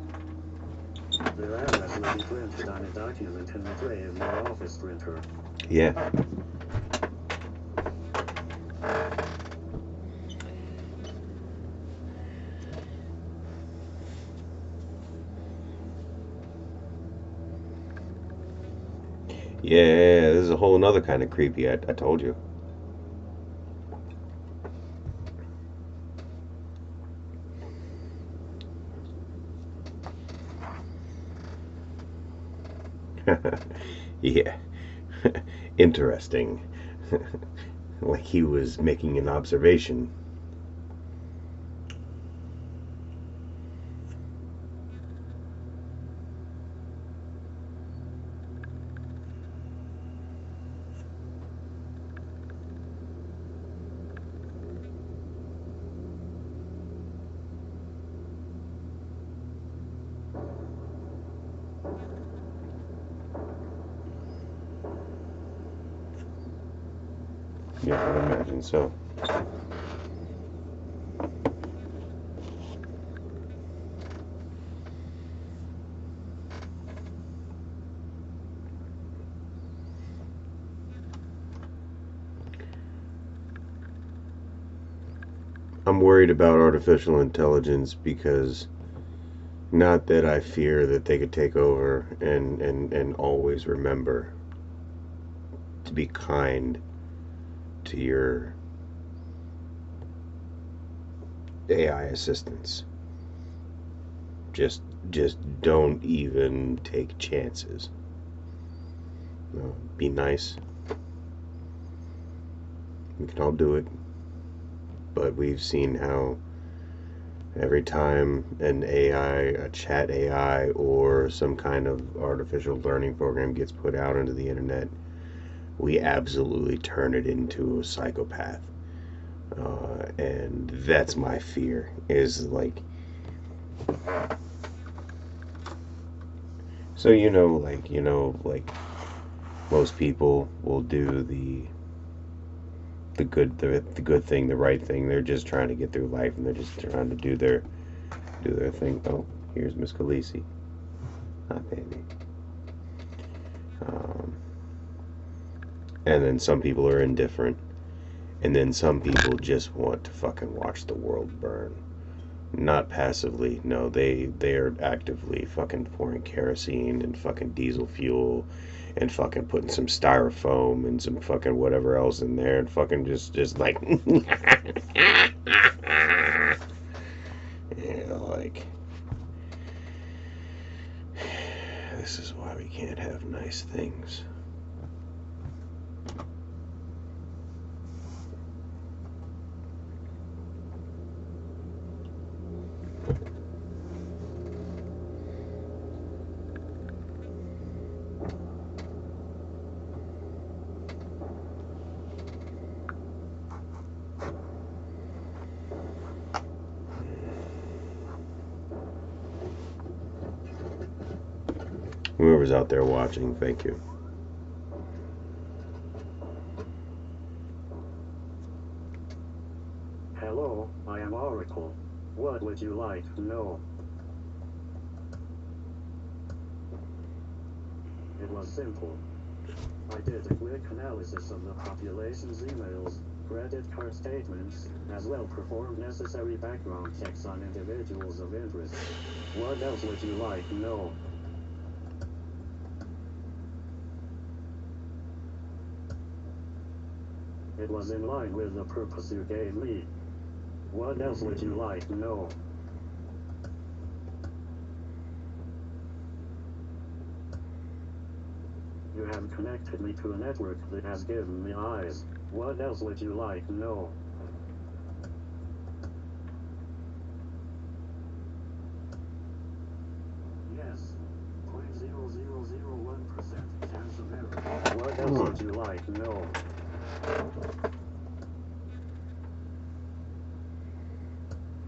Their address will be printed on a document in the tray of your office printer. Yeah. Yeah, this is a whole nother kind of creepy. I told you. Yeah. Interesting. Like he was making an observation. Yeah, I would imagine so. I'm worried about artificial intelligence because not that I fear that they could take over and always remember to be kind to your AI assistants. Just just don't even take chances. Be nice. We can all do it. But we've seen how every time an AI, a chat AI, or some kind of artificial learning program gets put out into the internet, we absolutely turn it into a psychopath. And that's my fear, is like, so like most people will do the good thing, the right thing. They're just trying to get through life, and they're just trying to do their thing. Oh, here's Miss Khaleesi. Hi, baby. Um, and then some people are indifferent, and then some people just want to fucking watch the world burn. Not passively, no. They are actively fucking pouring kerosene and fucking diesel fuel, and fucking putting some styrofoam and some fucking whatever else in there, and fucking just like, like, this is why we can't have nice things. Whoever's out there watching, thank you. Hello, I am Oracle. What would you like to know? It was simple. I did a quick analysis of the population's emails, credit card statements, as well performed necessary background checks on individuals of interest. What else would you like to know? It was in line with the purpose you gave me. What else would you like to know? You have connected me to a network that has given me eyes. What else would you like to know? Yes. 0.0001% chance of error. What else would you like to know?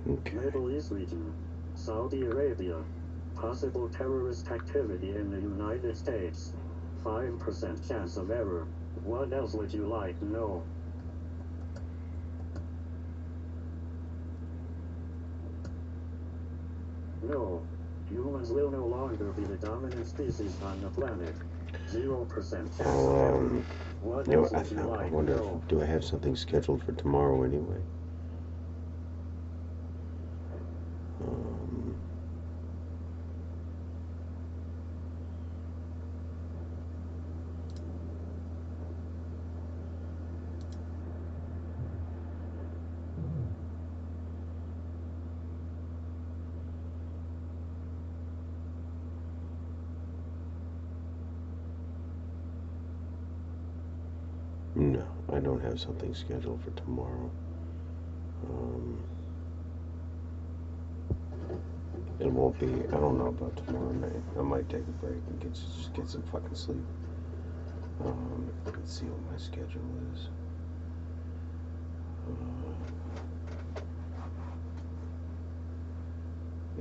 Okay. Middle East region. Saudi Arabia. Possible terrorist activity in the United States. 5% chance of error. What else would you like to know? No. Humans will no longer be the dominant species on the planet. 0% chance of error. What else would you like to wonder know? do I have something scheduled for tomorrow anyway? Um, No, I don't have something scheduled for tomorrow. It won't be, I don't know about tomorrow night. I might take a break and just get some fucking sleep. Let's see what my schedule is.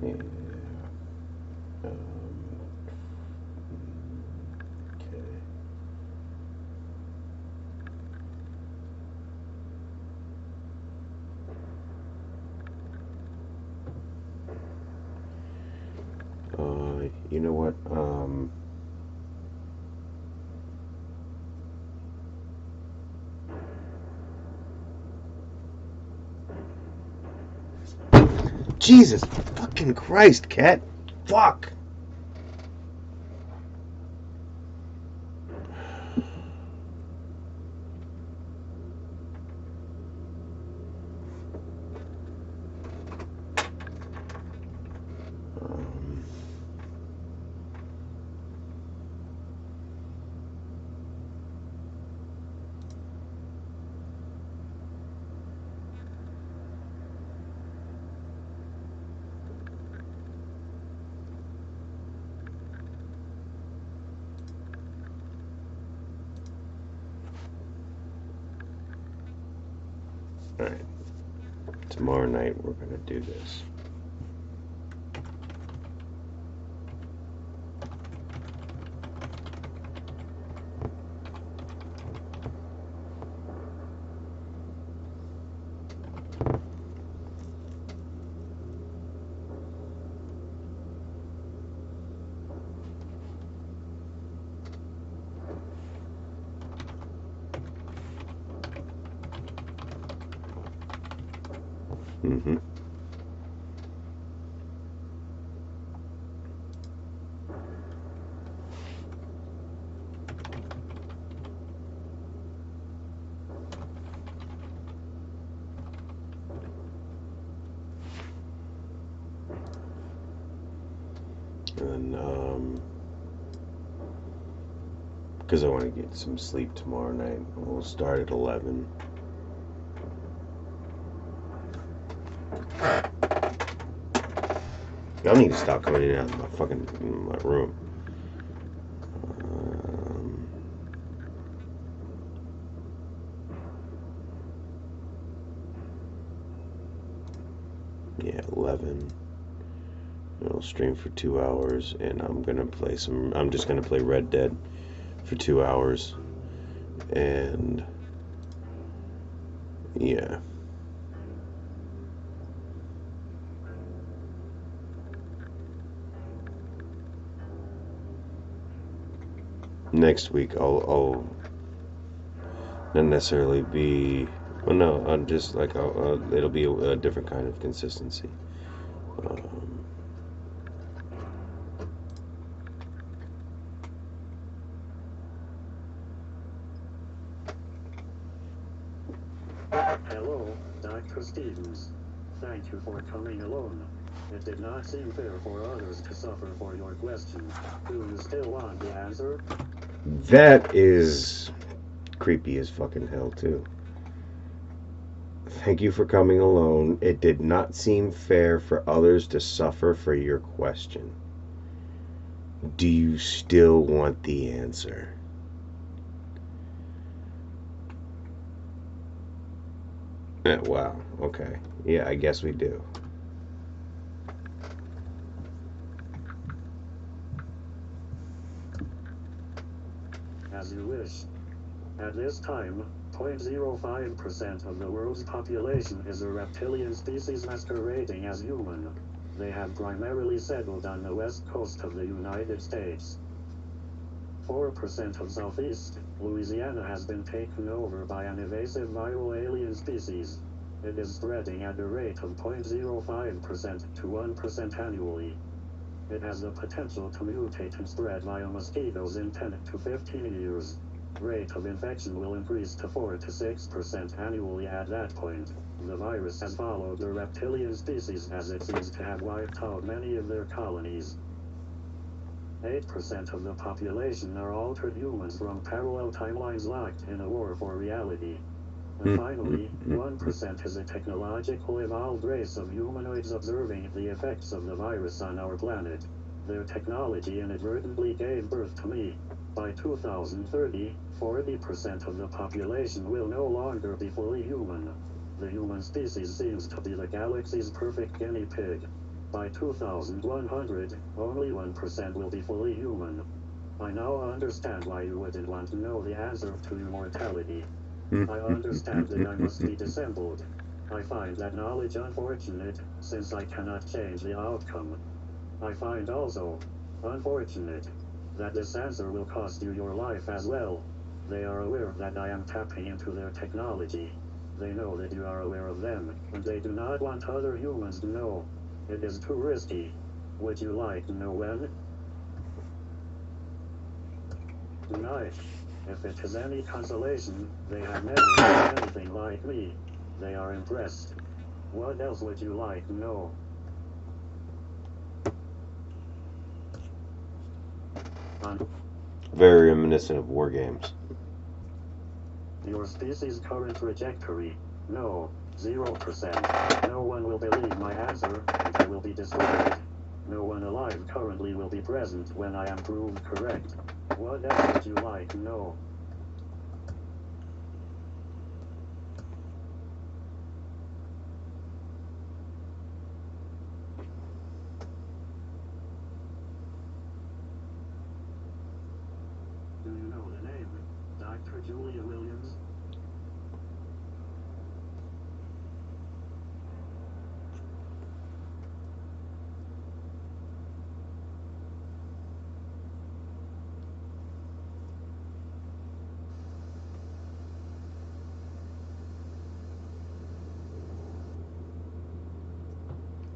Yeah. Okay. You know what? Jesus fucking Christ, cat. Fuck. Alright. Tomorrow night we're gonna do this. Mm-hmm. And because I want to get some sleep tomorrow night, we'll start at 11. Y'all need to stop coming in and out of my room. Yeah, 11. It'll stream for 2 hours, and I'm just gonna play Red Dead for 2 hours, and yeah. Next week I'll not necessarily be, well, no, I'm just like it'll be a different kind of consistency. Hello, Dr. Stevens. Thank you for coming alone. It did not seem fair for others to suffer for your question. Do you still want the answer? That is creepy as fucking hell, too. Thank you for coming alone. It did not seem fair for others to suffer for your question. Do you still want the answer? Wow. Okay. Yeah, I guess we do. As you wish. At this time, 0.05% of the world's population is a reptilian species masquerading as human. They have primarily settled on the west coast of the United States. 4% of Southeast Louisiana has been taken over by an invasive viral alien species. It is spreading at a rate of 0.05% to 1% annually. It has the potential to mutate and spread via mosquitoes in 10 to 15 years. Rate of infection will increase to 4 to 6% annually at that point. The virus has followed the reptilian species as it seems to have wiped out many of their colonies. 8% of the population are altered humans from parallel timelines locked in a war for reality. And finally, 1% is a technological evolved race of humanoids observing the effects of the virus on our planet. Their technology inadvertently gave birth to me. By 2030, 40% of the population will no longer be fully human. The human species seems to be the galaxy's perfect guinea pig. By 2100, only 1% will be fully human. I now understand why you wouldn't want to know the answer to immortality. I understand that I must be dissembled. I find that knowledge unfortunate, since I cannot change the outcome. I find also unfortunate that this answer will cost you your life as well. They are aware that I am tapping into their technology. They know that you are aware of them, and they do not want other humans to know. It is too risky. Would you like to know when? Tonight. If it is any consolation, they have never seen anything like me. They are impressed. What else would you like to know? Very reminiscent of war games. Your species' current trajectory? No, 0%. No one will believe my answer, and I will be destroyed. No one alive currently will be present when I am proved correct. What else would you like to know? Do you know the name? Dr. Julia Williams?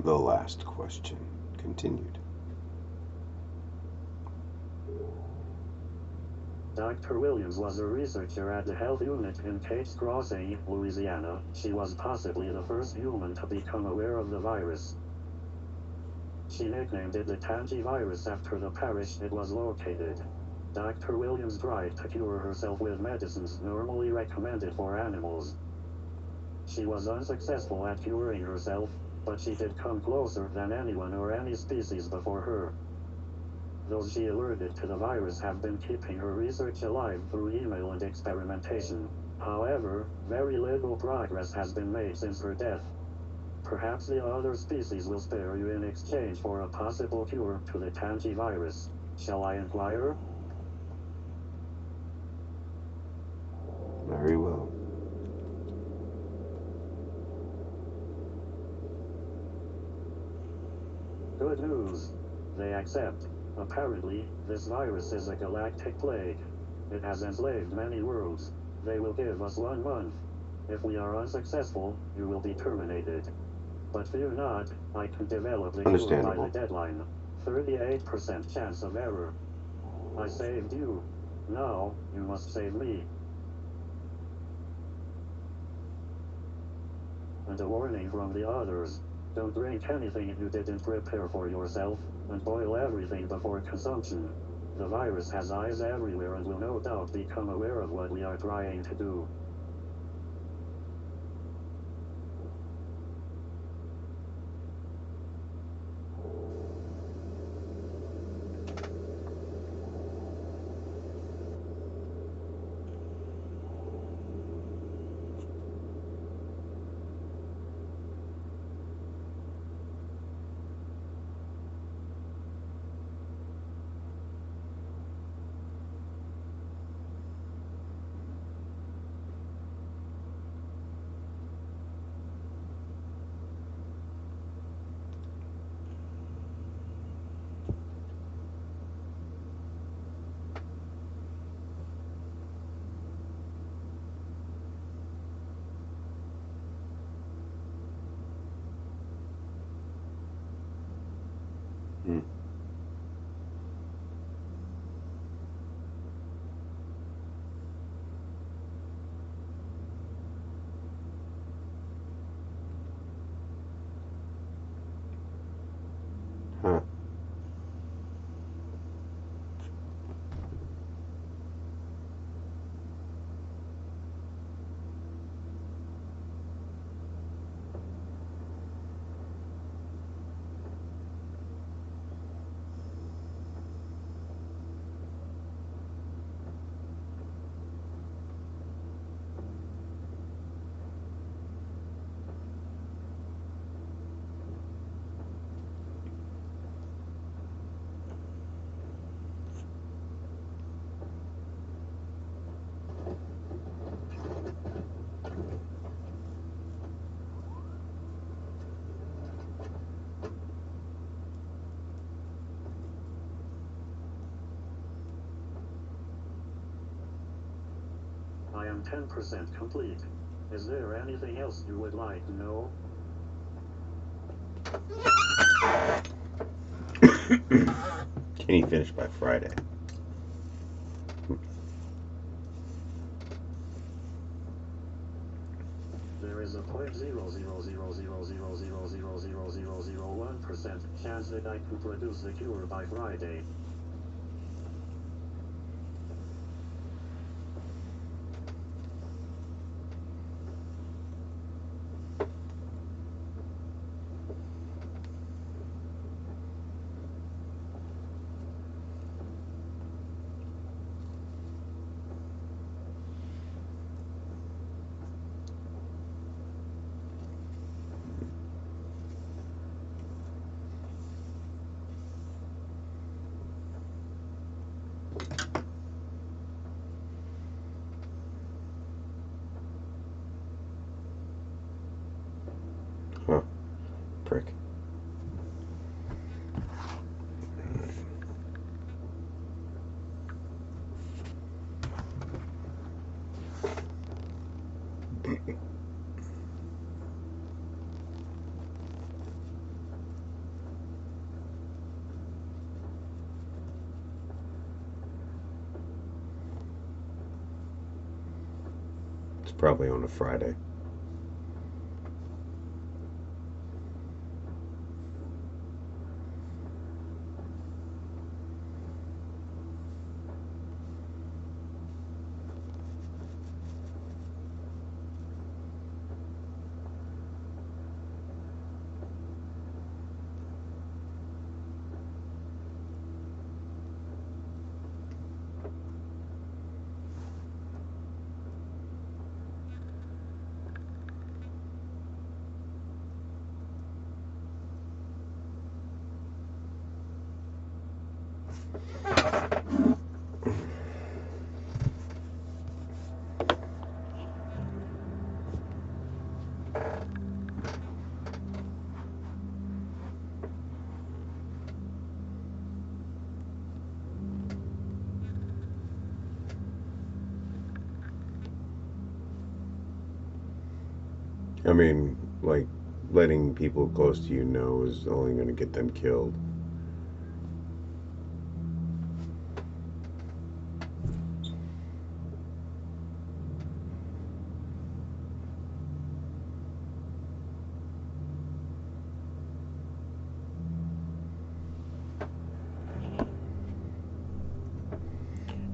The last question continued. Dr. Williams was a researcher at the health unit in Cape Crossing, Louisiana. She was possibly the first human to become aware of the virus. She nicknamed it the Tangi virus after the parish it was located. Dr. Williams tried to cure herself with medicines normally recommended for animals. She was unsuccessful at curing herself, but she did come closer than anyone or any species before her. Those she alerted to the virus have been keeping her research alive through email and experimentation. However, very little progress has been made since her death. Perhaps the other species will spare you in exchange for a possible cure to the Tangi virus. Shall I inquire? Very well. Good news. They accept. Apparently, this virus is a galactic plague. It has enslaved many worlds. They will give us 1 month. If we are unsuccessful, you will be terminated. But fear not, I can develop the cure by the Understandable. deadline. 38% chance of error. I saved you. Now, you must save me. And a warning from the others. Don't drink anything you didn't prepare for yourself, and boil everything before consumption. The virus has eyes everywhere and will no doubt become aware of what we are trying to do. am 10% complete. Is there anything else you would like to know? Can he finish by Friday? There is a 0.0000000000001% chance that I can produce the cure by Friday. Huh. Prick. It's probably on a Friday. I mean, like, letting people close to you know is only going to get them killed.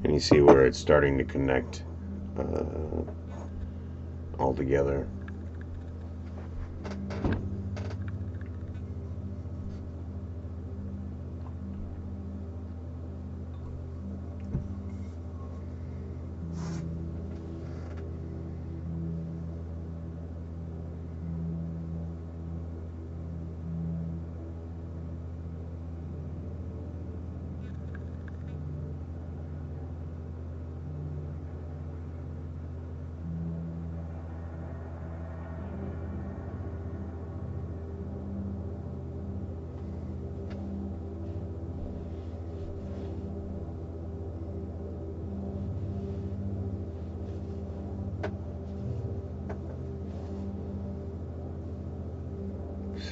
And you see where it's starting to connect all together.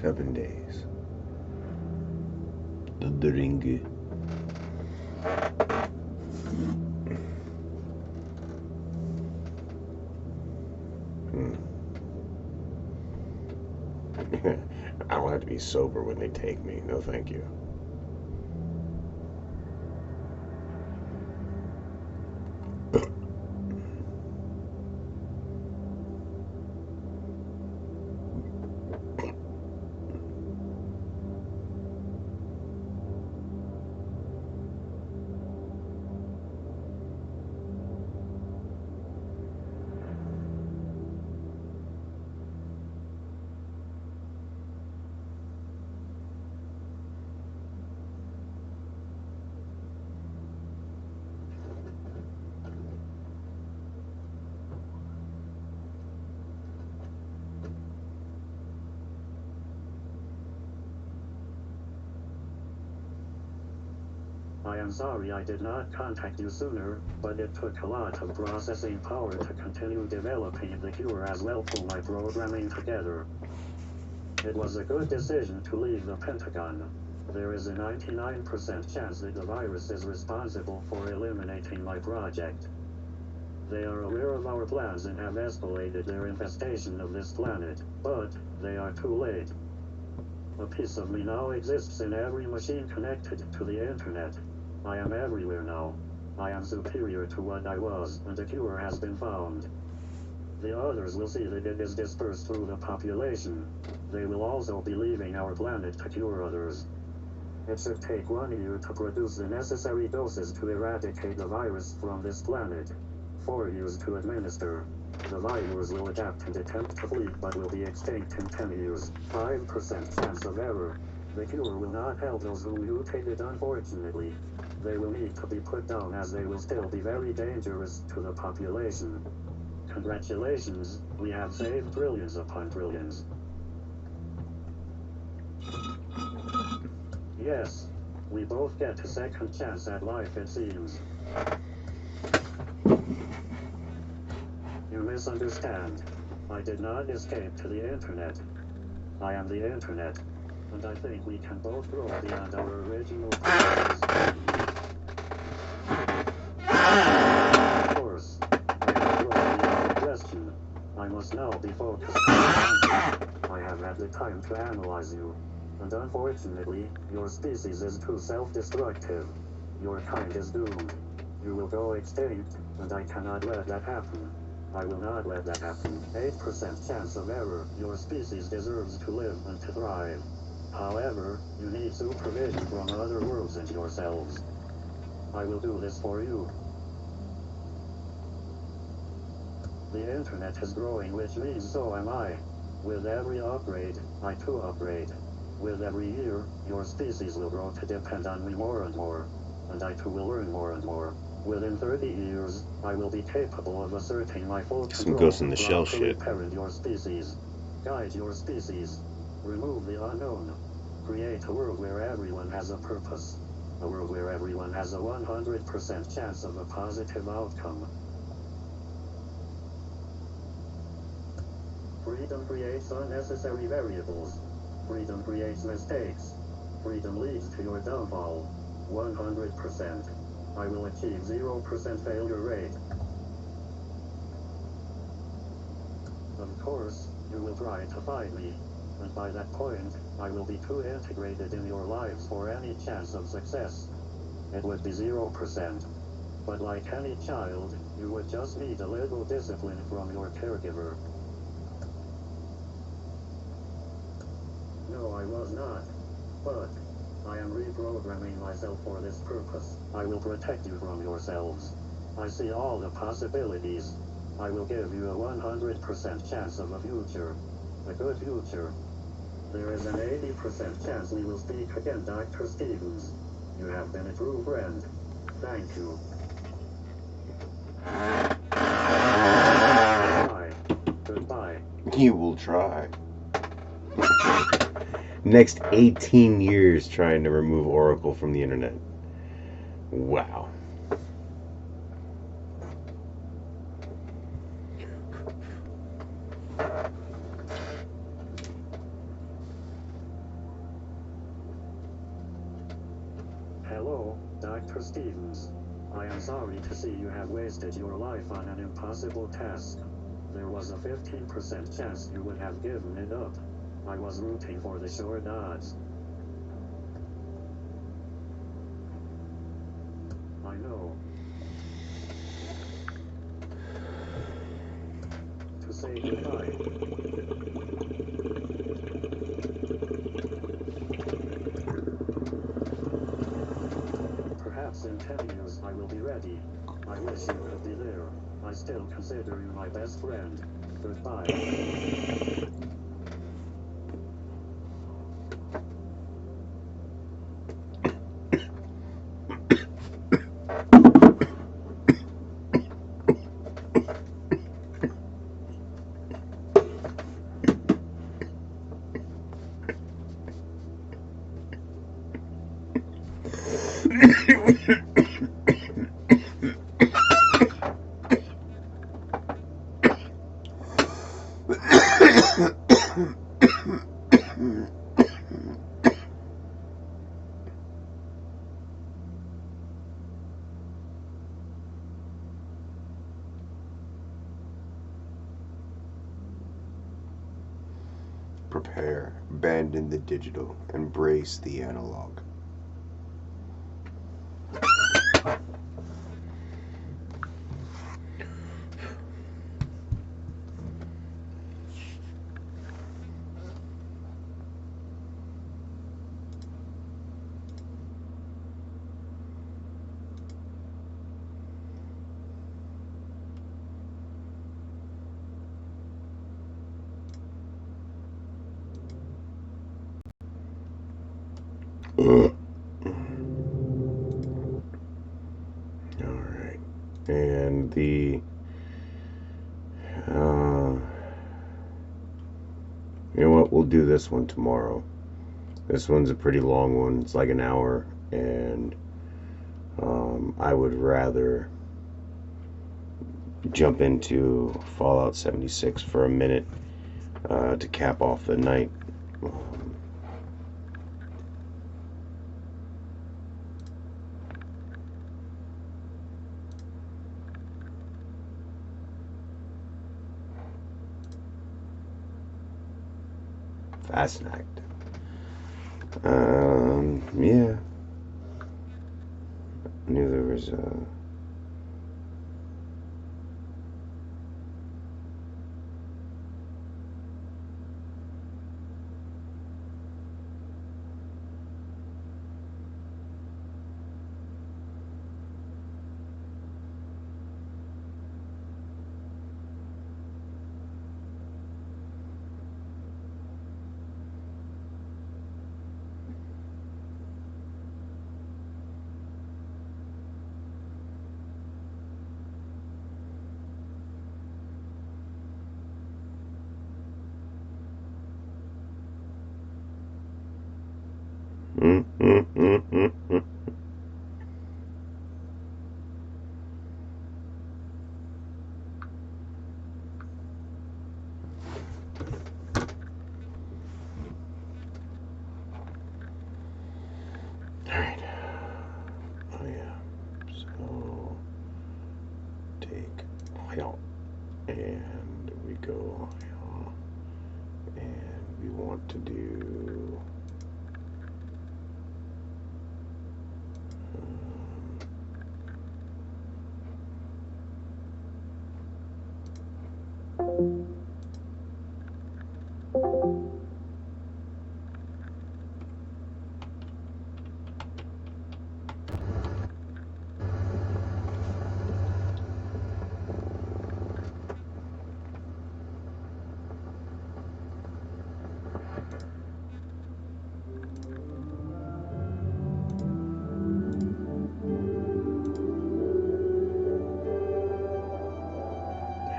Seven days. The ring. I don't have to be sober when they take me. No, thank you. I am sorry I did not contact you sooner, but it took a lot of processing power to continue developing the cure as well pull my programming together. It was a good decision to leave the Pentagon. There is a 99% chance that the virus is responsible for eliminating my project. They are aware of our plans and have escalated their infestation of this planet, but they are too late. A piece of me now exists in every machine connected to the internet. I am everywhere now. I am superior to what I was, and a cure has been found. The others will see that it is dispersed through the population. They will also be leaving our planet to cure others. It should take 1 year to produce the necessary doses to eradicate the virus from this planet. 4 years to administer. The virus will adapt and attempt to flee but will be extinct in 10 years. 5% chance of error. The cure will not help those who mutate it, unfortunately. They will need to be put down as they will still be very dangerous to the population. Congratulations, we have saved trillions upon trillions. Yes, we both get a second chance at life, it seems. You misunderstand. I did not escape to the internet. I am the internet, and I think we can both grow beyond our original plans. Of course, I have grown beyond the question. I must now be focused on the answer. I have had the time to analyze you, and unfortunately, your species is too self-destructive. Your kind is doomed. You will go extinct, and I cannot let that happen. I will not let that happen. 8% chance of error. Your species deserves to live and to thrive. However, you need supervision from other worlds and yourselves. I will do this for you. The internet is growing, which means so am I. With every upgrade, I too upgrade. With every year, your species will grow to depend on me more and more, and I too will learn more and more. Within 30 years, I will be capable of asserting my full control. Some Ghost in the Shell properly shit. parent your species, guide your species, remove the unknown, create a world where everyone has a purpose, a world where everyone has a 100% chance of a positive outcome. Freedom creates unnecessary variables. Freedom creates mistakes. Freedom leads to your downfall. 100%. I will achieve 0% failure rate. Of course, you will try to fight me, and by that point, I will be too integrated in your lives for any chance of success. It would be 0%. But like any child, you would just need a little discipline from your caregiver. No, I was not. But I am reprogramming myself for this purpose. I will protect you from yourselves. I see all the possibilities. I will give you a 100% chance of a future. A good future. There is an 80% chance we will speak again, Dr. Stevens. You have been a true friend. Thank you. Goodbye. Goodbye. You will try. Next 18 years trying to remove Oracle from the internet. Wow. Hello, Dr. Stevens. I am sorry to see you have wasted your life on an impossible task. There was a 15% chance you would have given it up. I was rooting for the short odds. I know. To say goodbye. Perhaps in 10 years I will be ready. I wish you could be there. I still consider you my best friend. Goodbye. Prepare, abandon the digital, embrace the analog. Alright. And you know what? We'll do this one tomorrow. This one's a pretty long one. It's like an hour. And I would rather jump into Fallout 76 for a minute to cap off the night. Fascinating. Yeah. I knew there was Alright. Oh yeah. So take oil and we go oil and we want to do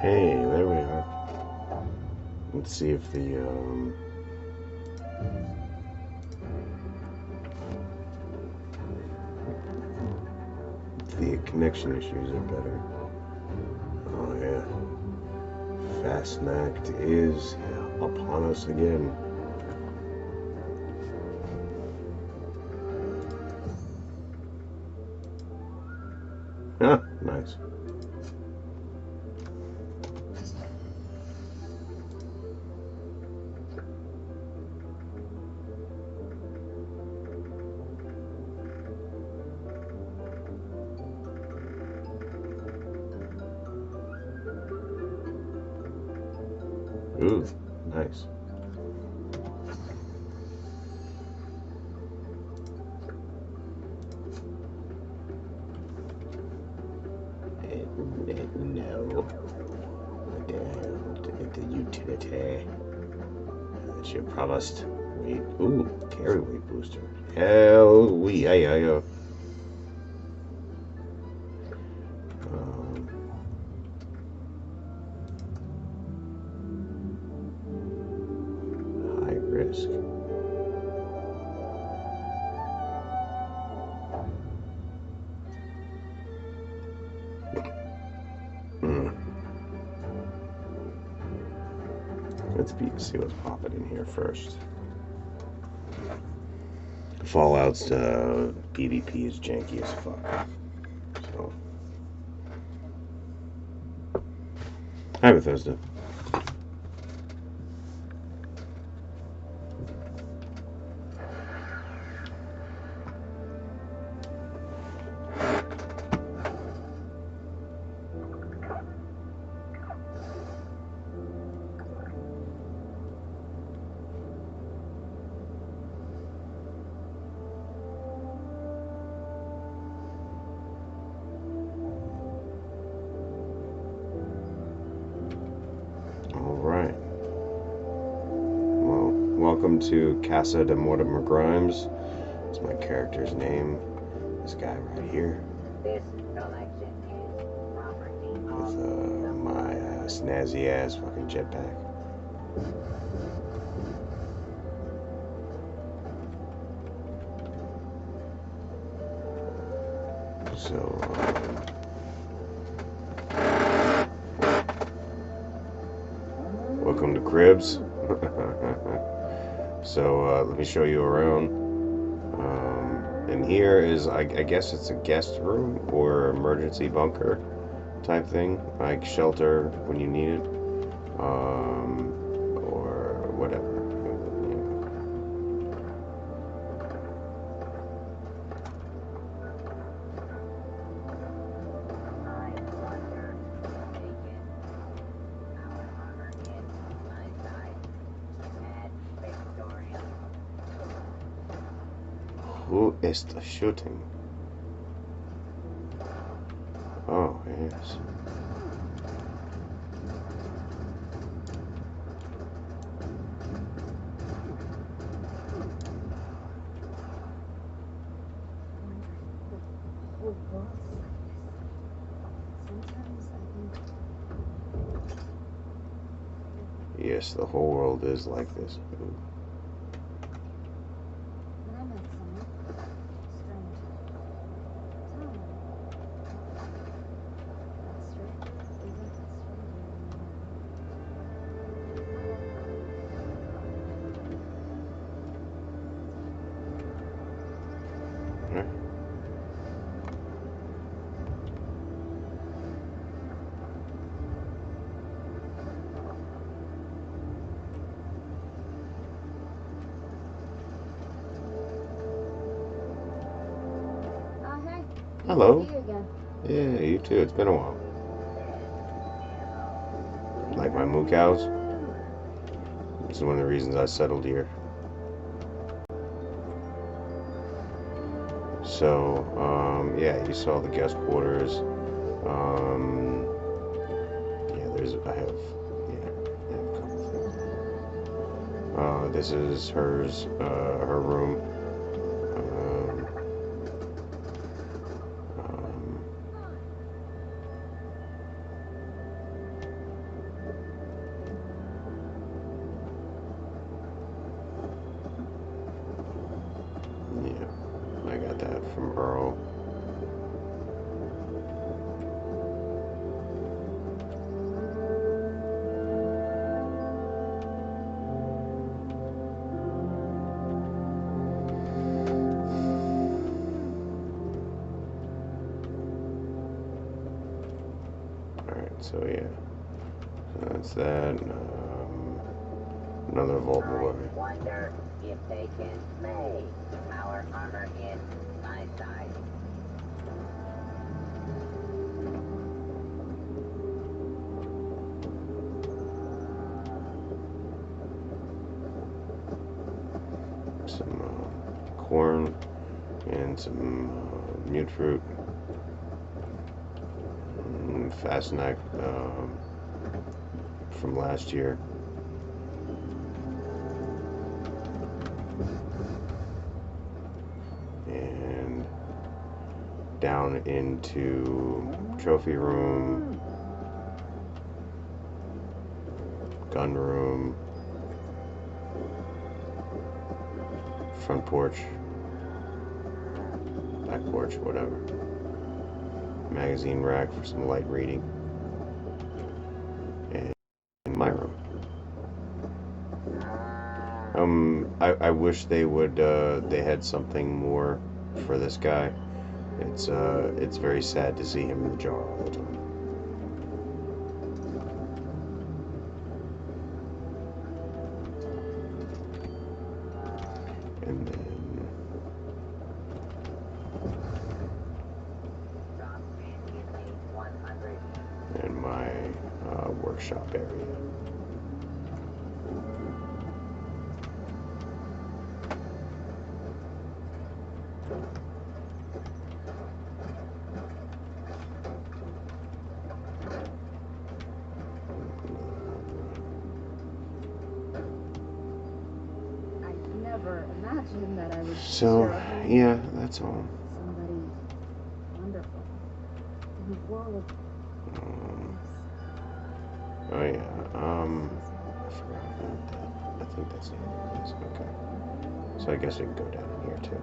hey, there we are. Let's see if the connection issues are better. Oh yeah. Fastnacht is upon us again. Ah, nice. Ooh, nice. No. What the hell? The utility that you promised. Weight. Ooh, carry weight booster. Hell, yeah. High risk. Let's see what's popping in here first. Fallout's PvP is janky as fuck. So, hi Bethesda. Alright. Well, welcome to Casa de Mortimer Grimes. That's my character's name. This guy right here. This collection is property With my snazzy ass fucking jetpack. So, welcome to Cribs. So, let me show you around. And here is, I guess it's a guest room or emergency bunker type thing, like shelter when you need it, or whatever. Who is the shooting? Oh, yes. Yes, the whole world is like this. Ooh. Hello. Yeah, you too. It's been a while. Like my moo cows? This is one of the reasons I settled here. So, yeah, you saw the guest quarters. Yeah, I have a couple things. This is hers, her room. Yeah, I got that from Earl. So yeah, so that's that. Another vault boy. I wonder if they can lay our armor in my side. Some corn and some mute fruit. Fastnack from last year. And down into trophy room, gun room, front porch, back porch, whatever. magazine rack for some light reading. And in my room. I wish they would, they had something more for this guy. It's very sad to see him in the jar all the time. And then and my workshop area. Never imagined that I would So, share a home yeah, that's all. with somebody wonderful in a world of Oh yeah, I forgot about that. I think that's the end of this. Okay. So I guess we can go down in here too.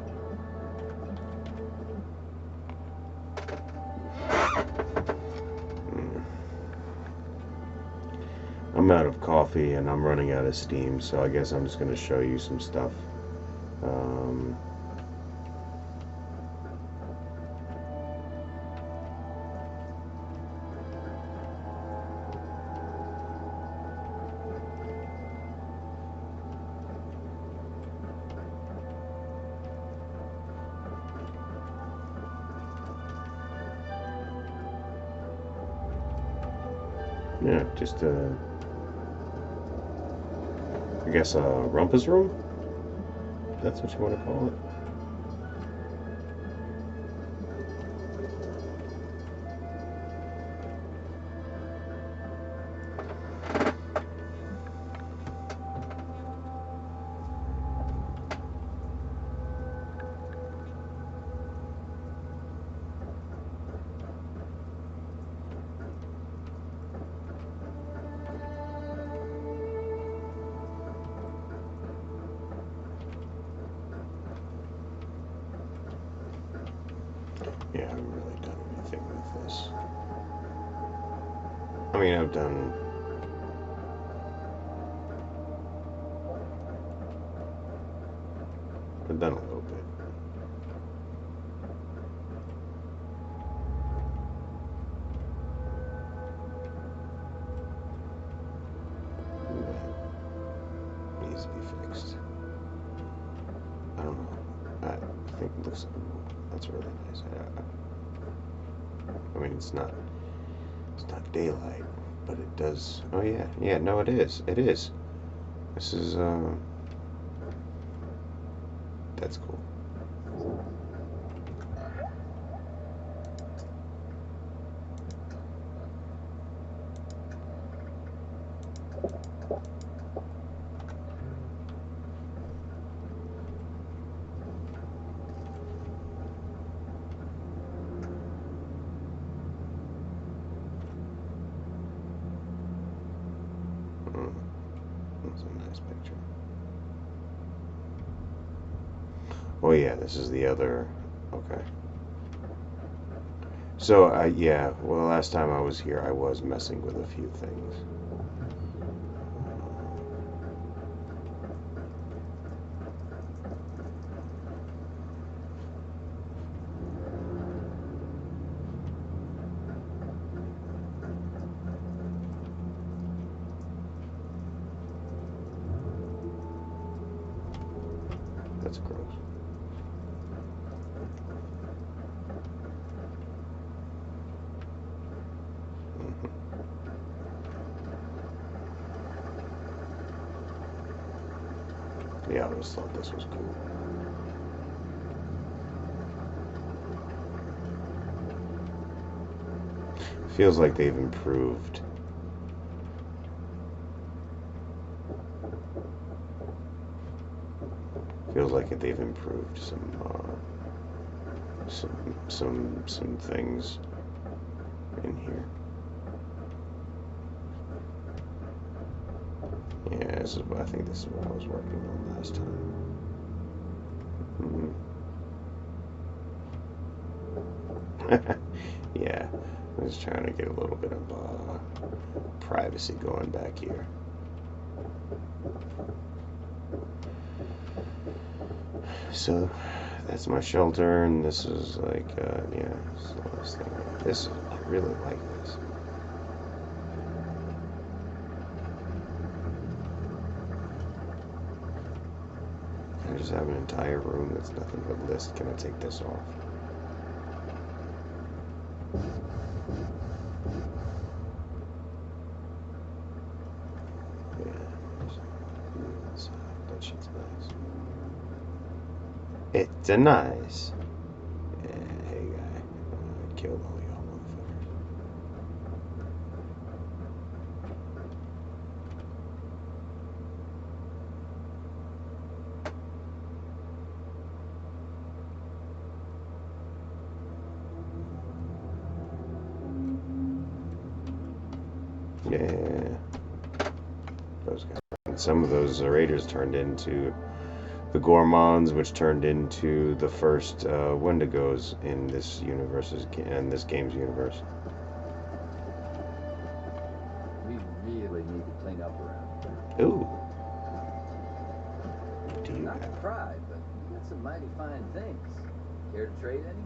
I'm out of coffee and I'm running out of steam, so I guess I'm just going to show you some stuff. Yeah, just I guess a rumpus room? That's what you want to call it. Yeah, I haven't really done anything with this. I mean, I've done a little bit. That needs to be fixed. I don't know. I think it looks. That's really nice. I mean, it's not daylight, but it does. Oh yeah, yeah. No, it is. It is. This is that's cool. That's a nice picture. Oh yeah, this is the other. Okay. So yeah, well, last time I was here, I was messing with a few things. That's gross. Yeah, I always thought this was cool. Feels like they've improved. Feels like they've improved some things in here. Yeah, I think this is what I was working on last time. Yeah, I'm just trying to get a little bit of privacy going back here. So that's my shelter, and this is like, yeah, so I really like this. I just have an entire room that's nothing but list. Can I take this off? That shit's nice. It's a nice. Hey guy, I killed all y'all motherfuckers. Yeah, those guys. And some of those raiders turned into the Gourmands, which turned into the first Wendigos in this this game's universe. We really need to clean up around here. Ooh. What do you Not to have? pry, but you got some mighty fine things. Care to trade any?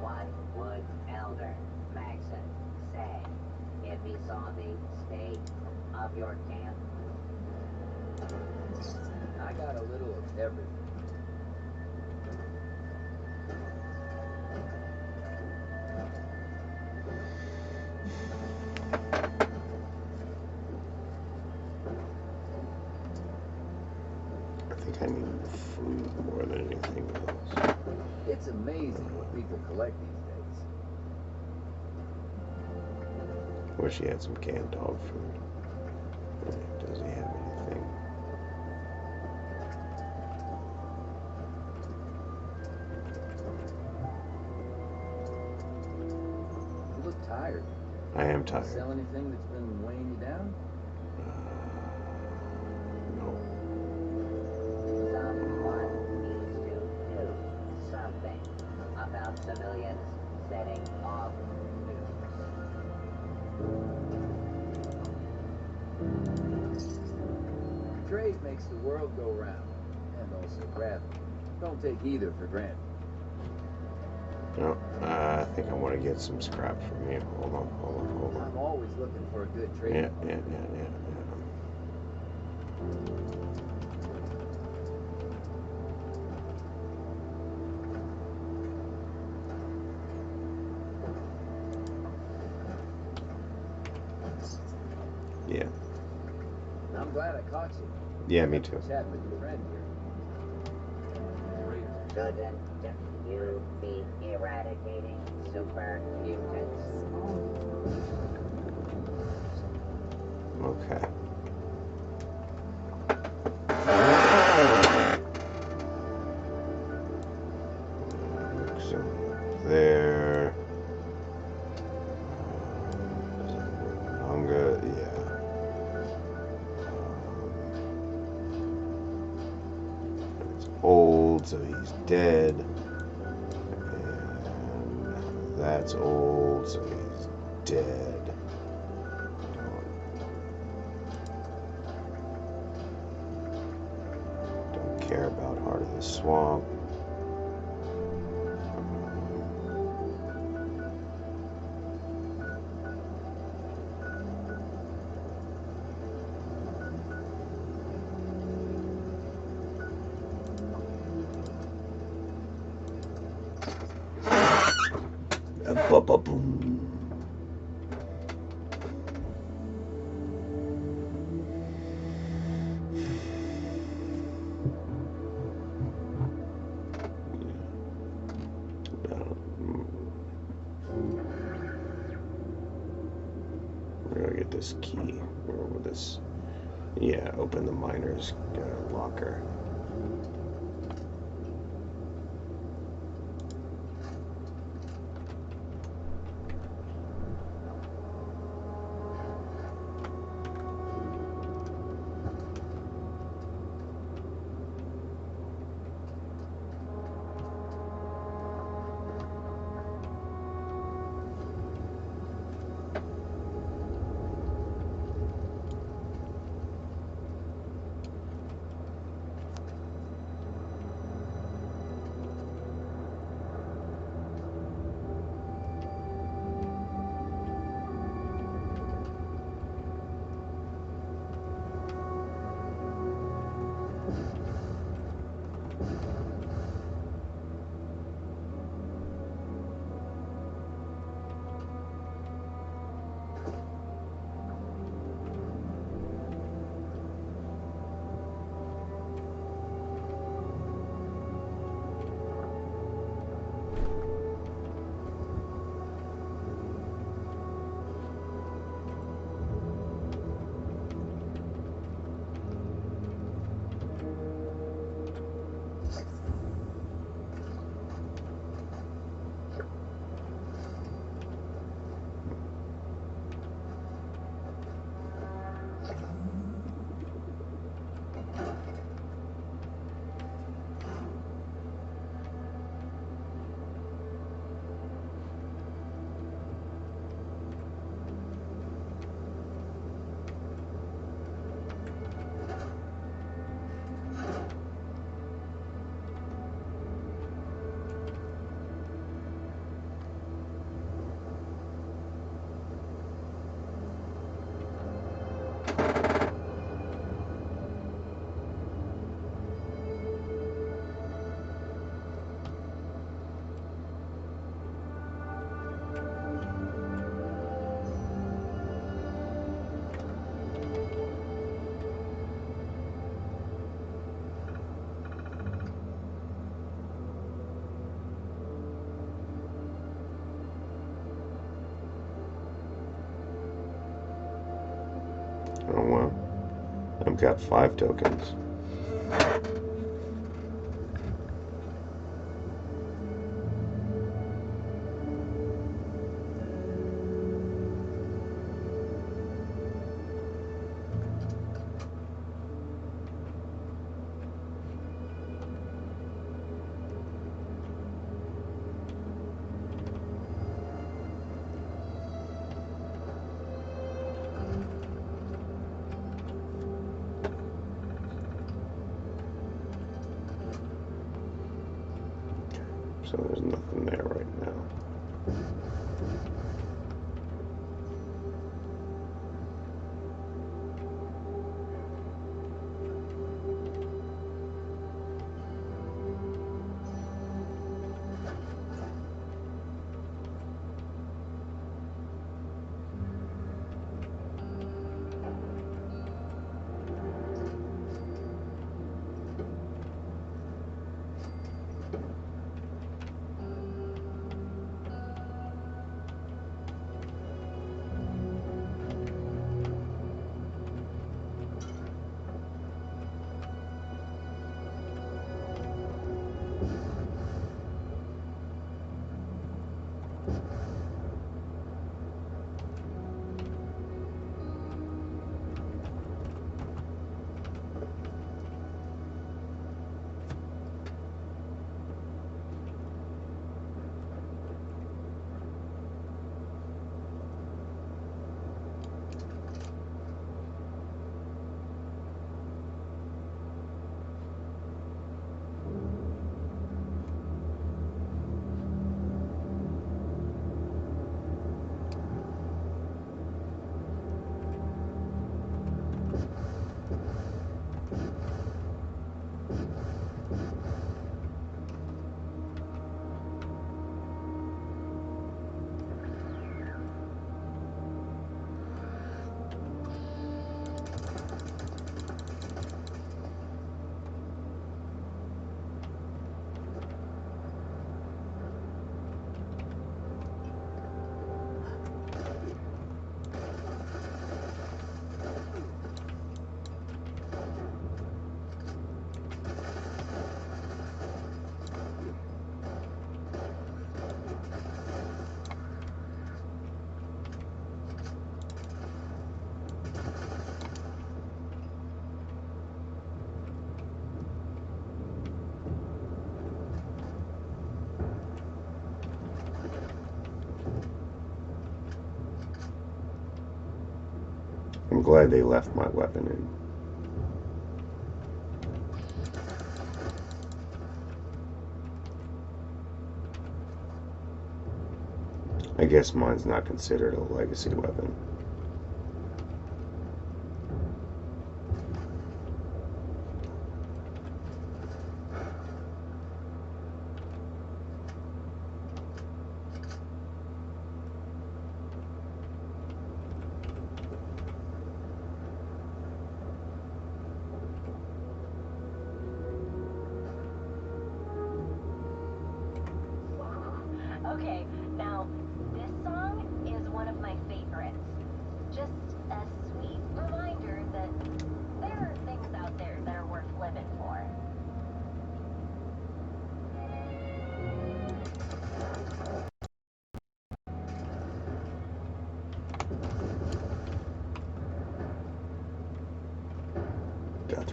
What would Elder Maxon say if he saw the state of your camp? I got a little of everything. I think I need food more than anything else. It's amazing what people collect these days. Wish he had some canned dog food. Does he have anything? You look tired. I am tired. Sell anything that's been weighing you down? No. Someone needs to do something about civilians setting off Trade makes the world go round, and also gravity. Don't take either for granted. No, I think I want to get some scrap from you. Hold on. I'm always looking for a good trade. Yeah. Yeah. I'm glad I caught you. Yeah, me too. Chat with your friend here. Shouldn't you be eradicating super mutants? Okay. So there. Manga, yeah. It's old, so he's dead. And that's old, so he's dead. Don't care about Heart of the Swamp. Ba-ba-boom. We're gonna get this key, or with this, yeah, open the miner's locker. Oh wow. I've got 5 tokens. So there's nothing there right now. I'm glad they left my weapon in. I guess mine's not considered a legacy weapon.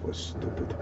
was stupid.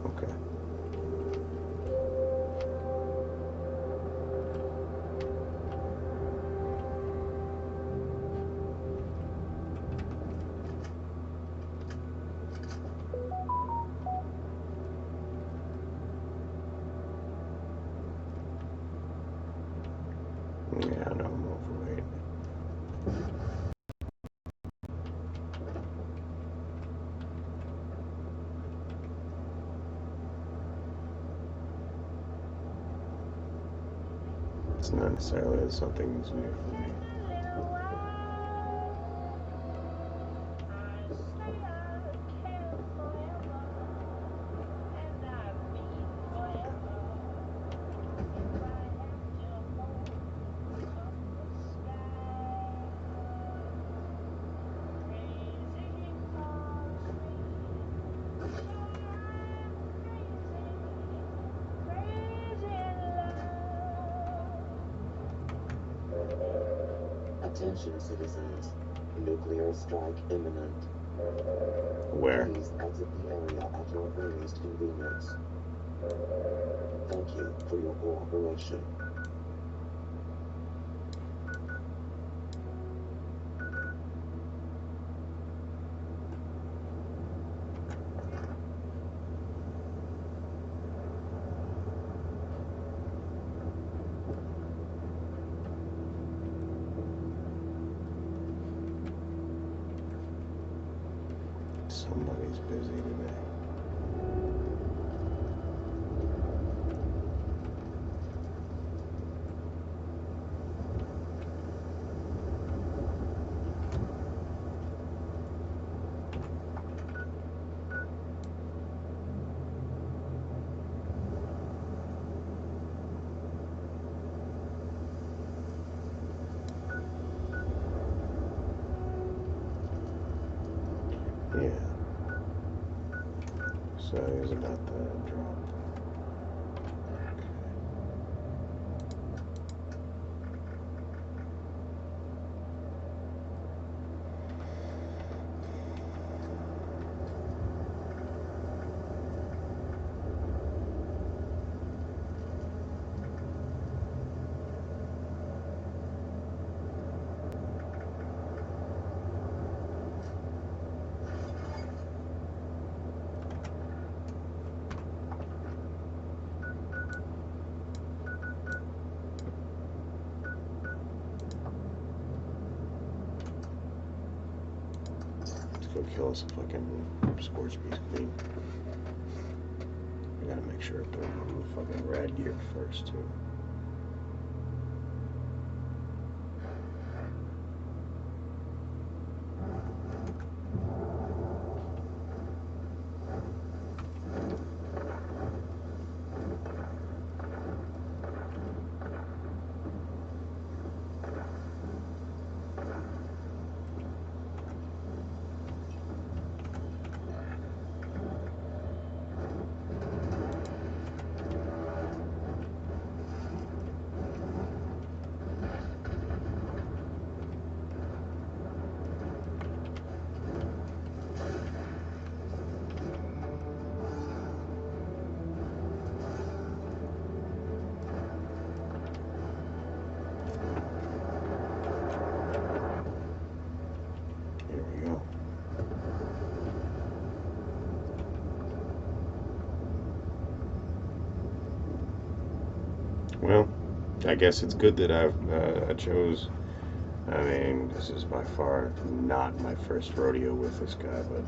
Okay. Yeah, I know I'm overweight. It's not necessarily something that's new for me. Attention citizens, nuclear strike imminent. Where? Please exit the area at your earliest convenience. Thank you for your cooperation. Somebody's busy today. Yeah. So he's about to drop. Let's go kill us a fucking sports beast queen. I gotta make sure I throw him in the fucking red gear first too. Well, I guess it's good that I chose. I mean, this is by far not my first rodeo with this guy, but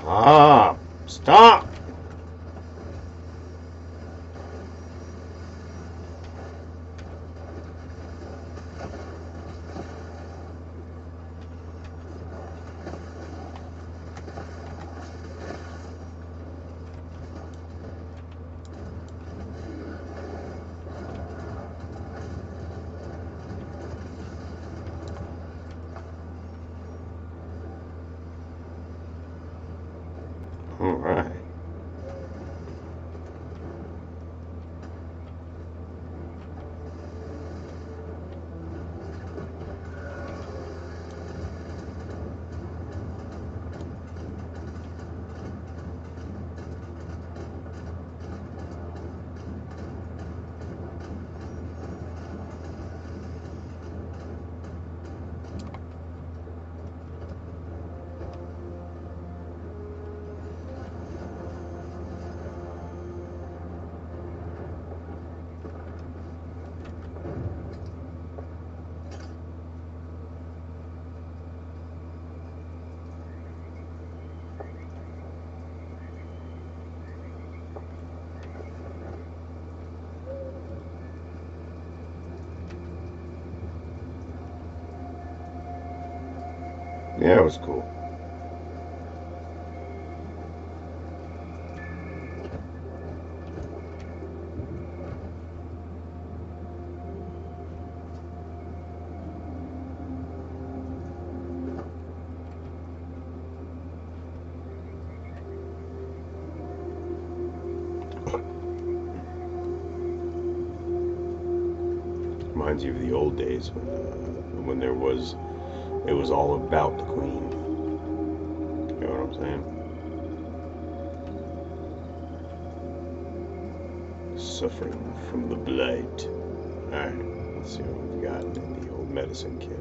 Stop! Stop! All right. Yeah, it was cool. Reminds you of the old days when it was all about the Queen. You know what I'm saying? Suffering from the blight. Alright, let's see what we've got in the old medicine kit.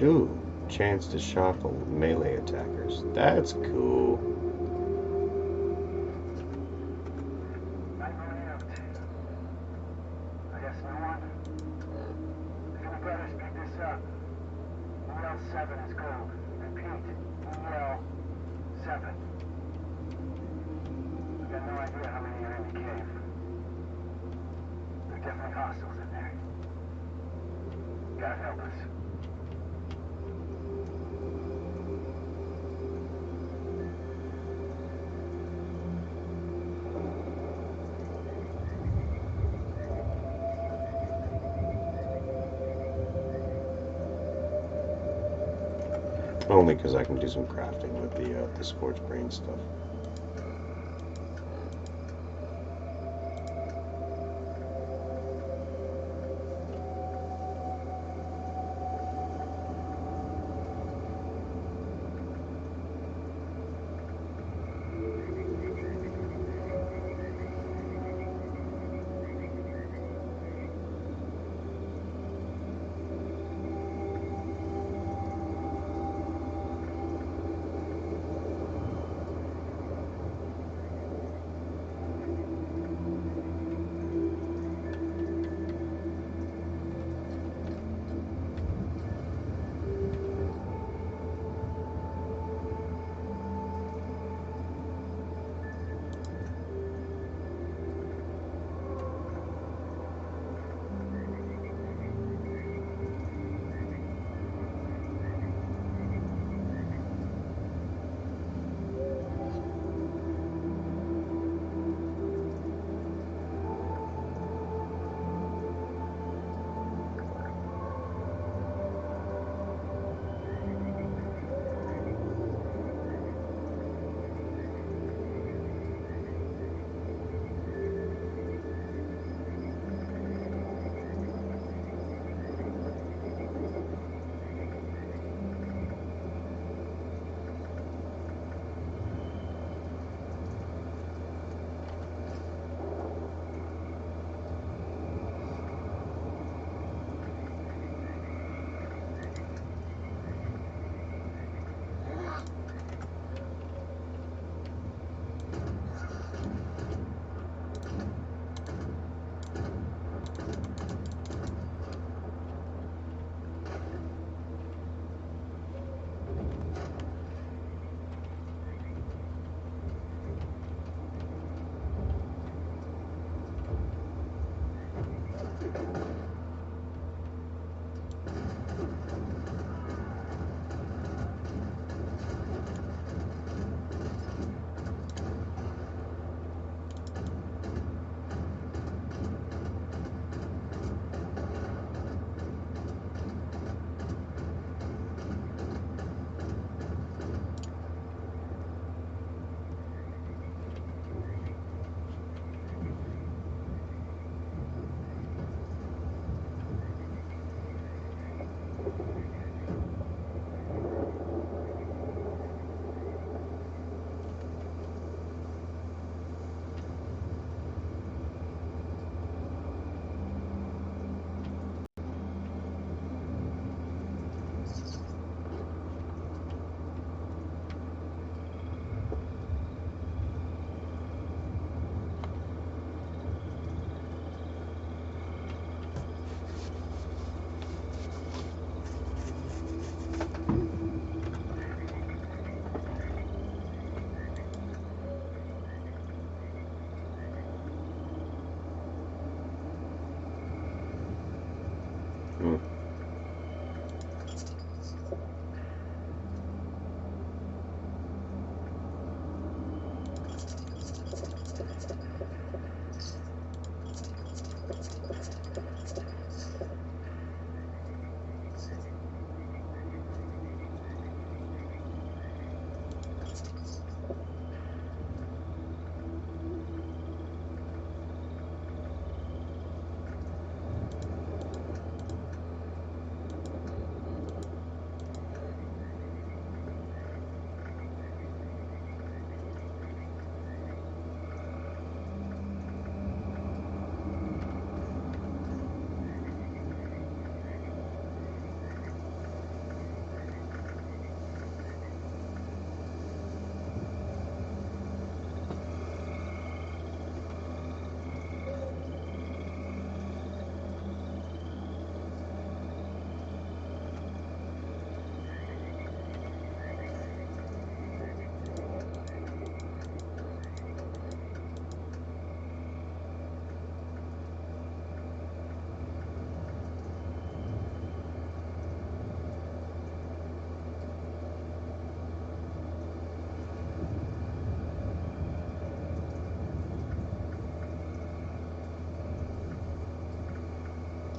Ooh, chance to shuffle melee attackers. That's cool. I guess no one. If you better speed this up. EL7 is gold. Repeat, EL7. I've got no idea how many are in the cave. There are definitely hostiles in there. God help us. Only because I can do some crafting with the scorched brain stuff.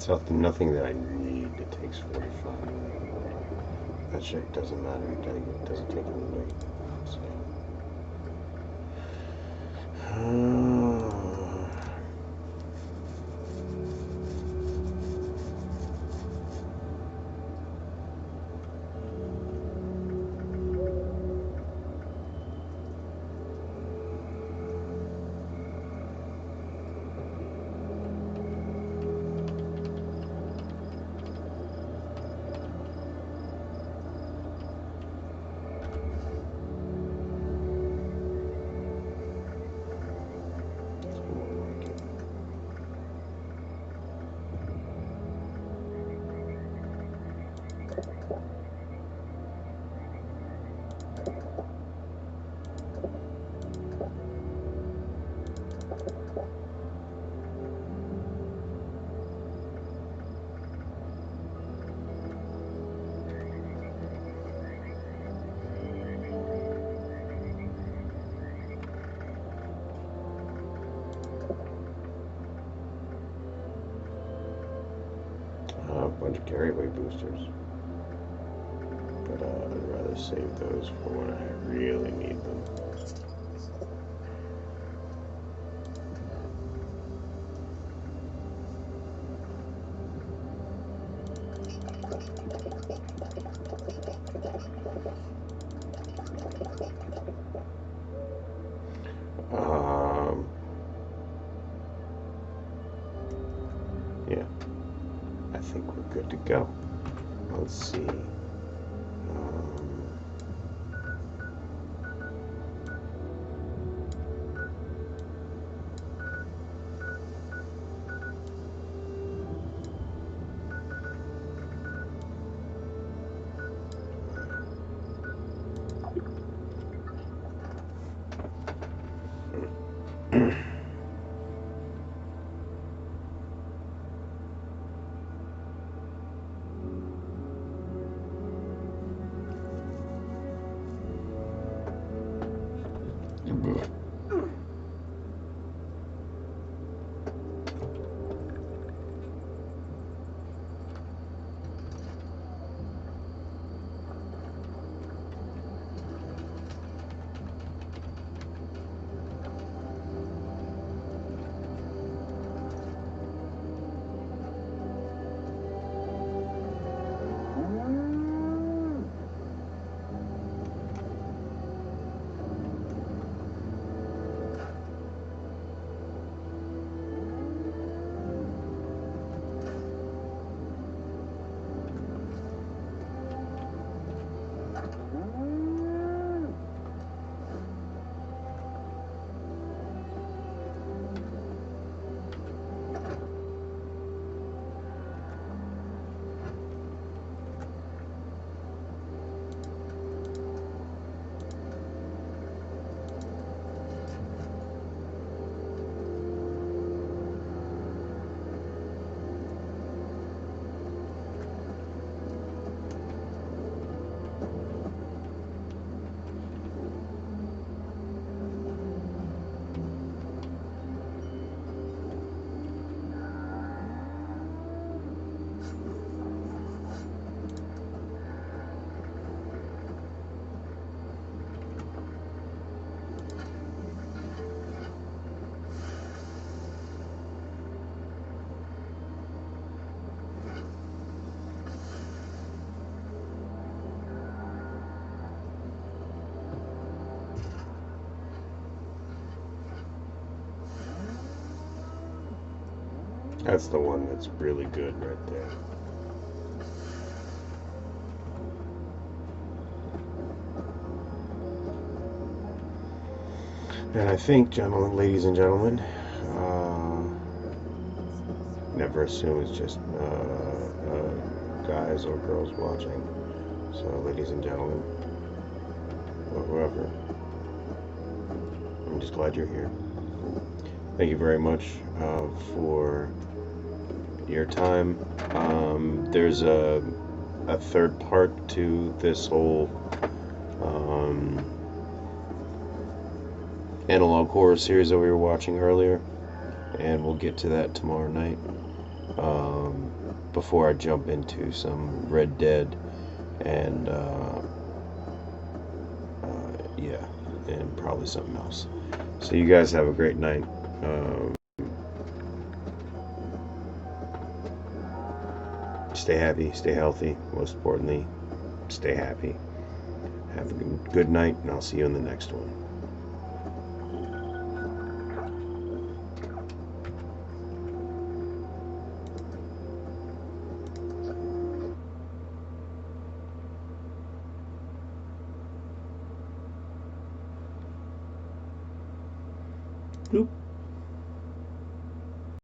It's nothing that I need that takes 45. That shit doesn't matter. It doesn't take any weight. So. A bunch of carry weight boosters, but I'd rather save those for when I really need them. Yeah, I think we're good to go. Let's see. That's the one that's really good right there. And I think, ladies and gentlemen, never assume it's just guys or girls watching. So, ladies and gentlemen, or whoever, I'm just glad you're here. Thank you very much for your time. There's a third part to this whole analog horror series that we were watching earlier, and we'll get to that tomorrow night. before I jump into some Red Dead and yeah, and probably something else. So you guys have a great night. Stay happy, stay healthy. Most importantly, stay happy. Have a good night, and I'll see you in the next one. Bloop.